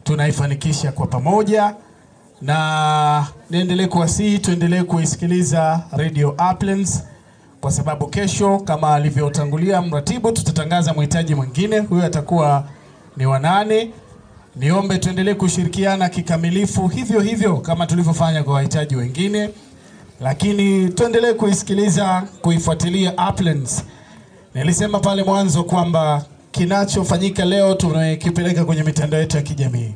tunaifanikisha kwa pamoja, na niendelee kuwasihi tuendelee kuisikiliza Radio Apprence, kwa sababu kesho kama alivyotangulia mratibu tutatangaza mhitaji mwingine, huyo atakuwa ni wa 8. Niombe tuendelee kushirikiana kikamilifu hivyo hivyo kama tulivyofanya kwa wahitaji wengine, lakini tuendelee kuisikiliza, kuifuatilia Apprence. Nilisema pale mwanzo kwamba kinachofanyika leo tunakipeleka kwenye mitandao yetu ya kijamii.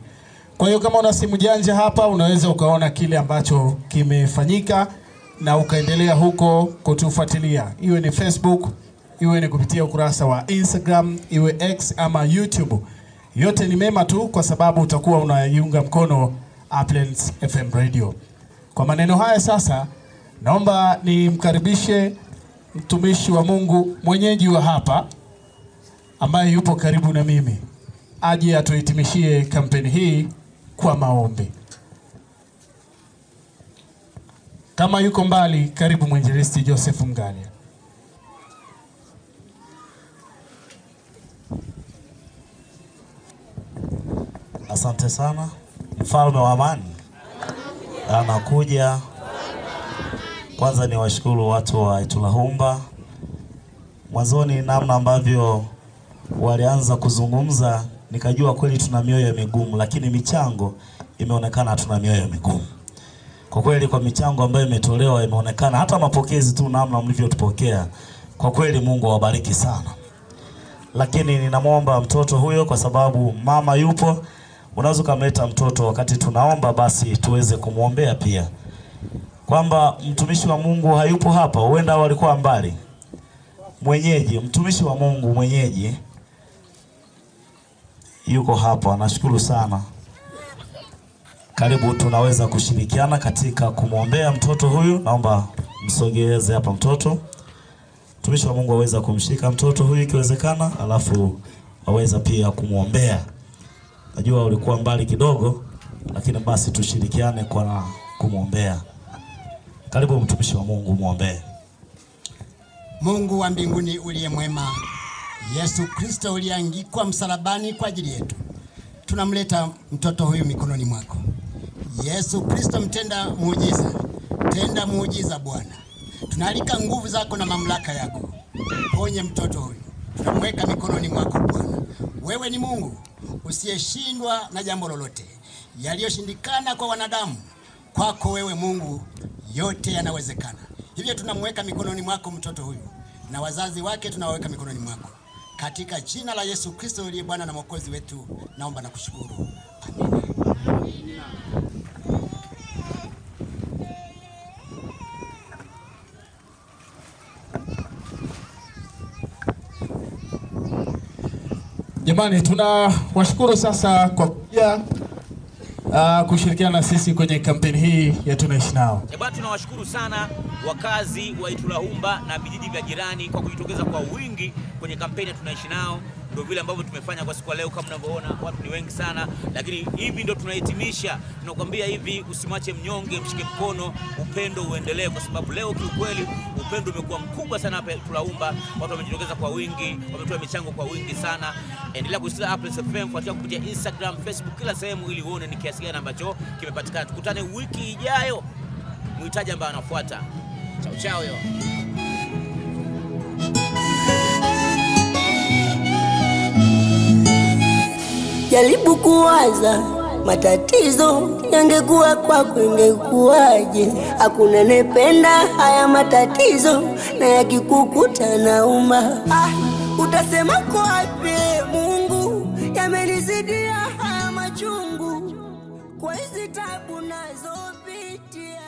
Kwa hiyo kama una simu janja hapa unaweza ukaona kile ambacho kimefanyika na ukaendelea huko kutufuatilia. Iwe ni Facebook, iwe ni kupitia ukurasa wa Instagram, iwe X ama YouTube. Yote ni mema tu kwa sababu utakuwa unaiunga mkono Apprence FM Radio. Kwa maneno haya sasa naomba nimkaribishe mtumishi wa Mungu mwenyeji wa hapa ambaye yupo karibu na mimi aje atuhitimishie kampeni hii kwa maombi. Kama yuko mbali, karibu mwinjilisti Joseph Mgalia.
Asante sana. Mfalme wa amani anakuja. Kwanza ni washukuru watu wa Itulahumba. Mwanzoni namna ambavyo walianza kuzungumza nikajua kweli tuna mioyo migumu, lakini michango imeonekana tuna mioyo migumu. Kwa kweli kwa michango ambayo imetolewa imeonekana, hata mapokezi tu namna mlivyotupokea, kwa kweli Mungu awabariki sana. Lakini ninamwomba mtoto huyo, kwa sababu mama yupo, unaweza kumleta mtoto wakati tunaomba, basi tuweze kumuombea pia. Kwamba mtumishi wa Mungu hayupo hapa, huenda walikuwa mbali. Mwenyeji, mtumishi wa Mungu mwenyeji yuko hapa, nashukuru sana. Karibu tunaweza kushirikiana katika kumuombea mtoto huyu. Naomba msogeze hapa mtoto. Mtumishi wa Mungu aweza kumshika mtoto huyu ikiwezekana, alafu waweza pia kumuombea. Najua ulikuwa mbali kidogo, lakini basi tushirikiane kwa kumuombea. Karibu mtumishi wa Mungu, muombee.
Mungu wa mbinguni uliye mwema, Yesu Kristo uliangikwa msalabani kwa ajili yetu, tunamleta mtoto huyu mikononi mwako. Yesu Kristo mtenda muujiza, tenda muujiza Bwana. Tunaalika nguvu zako na mamlaka yako. Ponye mtoto huyu, tunamweka mikononi mwako Bwana. Wewe ni Mungu usiyeshindwa na jambo lolote. Yaliyoshindikana kwa wanadamu, kwako wewe Mungu yote yanawezekana. Hivyo tunamweka mikononi mwako mtoto huyu na wazazi wake tunawaweka mikononi mwako. Katika jina la Yesu Kristo uliye Bwana na Mwokozi wetu, naomba na kushukuru. Amen.
Jamani, tunawashukuru sasa kwa kuja kushirikiana na sisi kwenye kampeni hii ya Tunaishi Nao.
Bwana, tunawashukuru sana wakazi wa Itulahumba na vijiji vya jirani kwa kujitokeza kwa wingi kwenye kampeni ya Tunaishi Nao. Ndio vile ambavyo tumefanya kwa siku ya leo. Kama mnavyoona watu ni wengi sana, lakini hivi ndio tunahitimisha. Tunakwambia hivi, usimache mnyonge, mshike mkono, upendo uendelee, kwa sababu leo kiukweli upendo umekuwa mkubwa sana hapa Itulahumba. Watu wamejitokeza kwa wingi, wametoa michango kwa wingi sana. Endelea kusikiliza Apprence FM, fuatia kupitia Instagram, Facebook, kila sehemu ili uone ni kiasi gani ambacho kimepatikana. Tukutane wiki ijayo, mhitaji ambaye anafuata. Chao chao yo.
Jaribu kuwaza matatizo yangekuwa kwako ingekuwaje? Hakuna nependa haya matatizo, na yakikukuta nauma. Utasema kwa wapi Mungu, yamenizidia haya machungu, kwa hizi tabu nazopitia.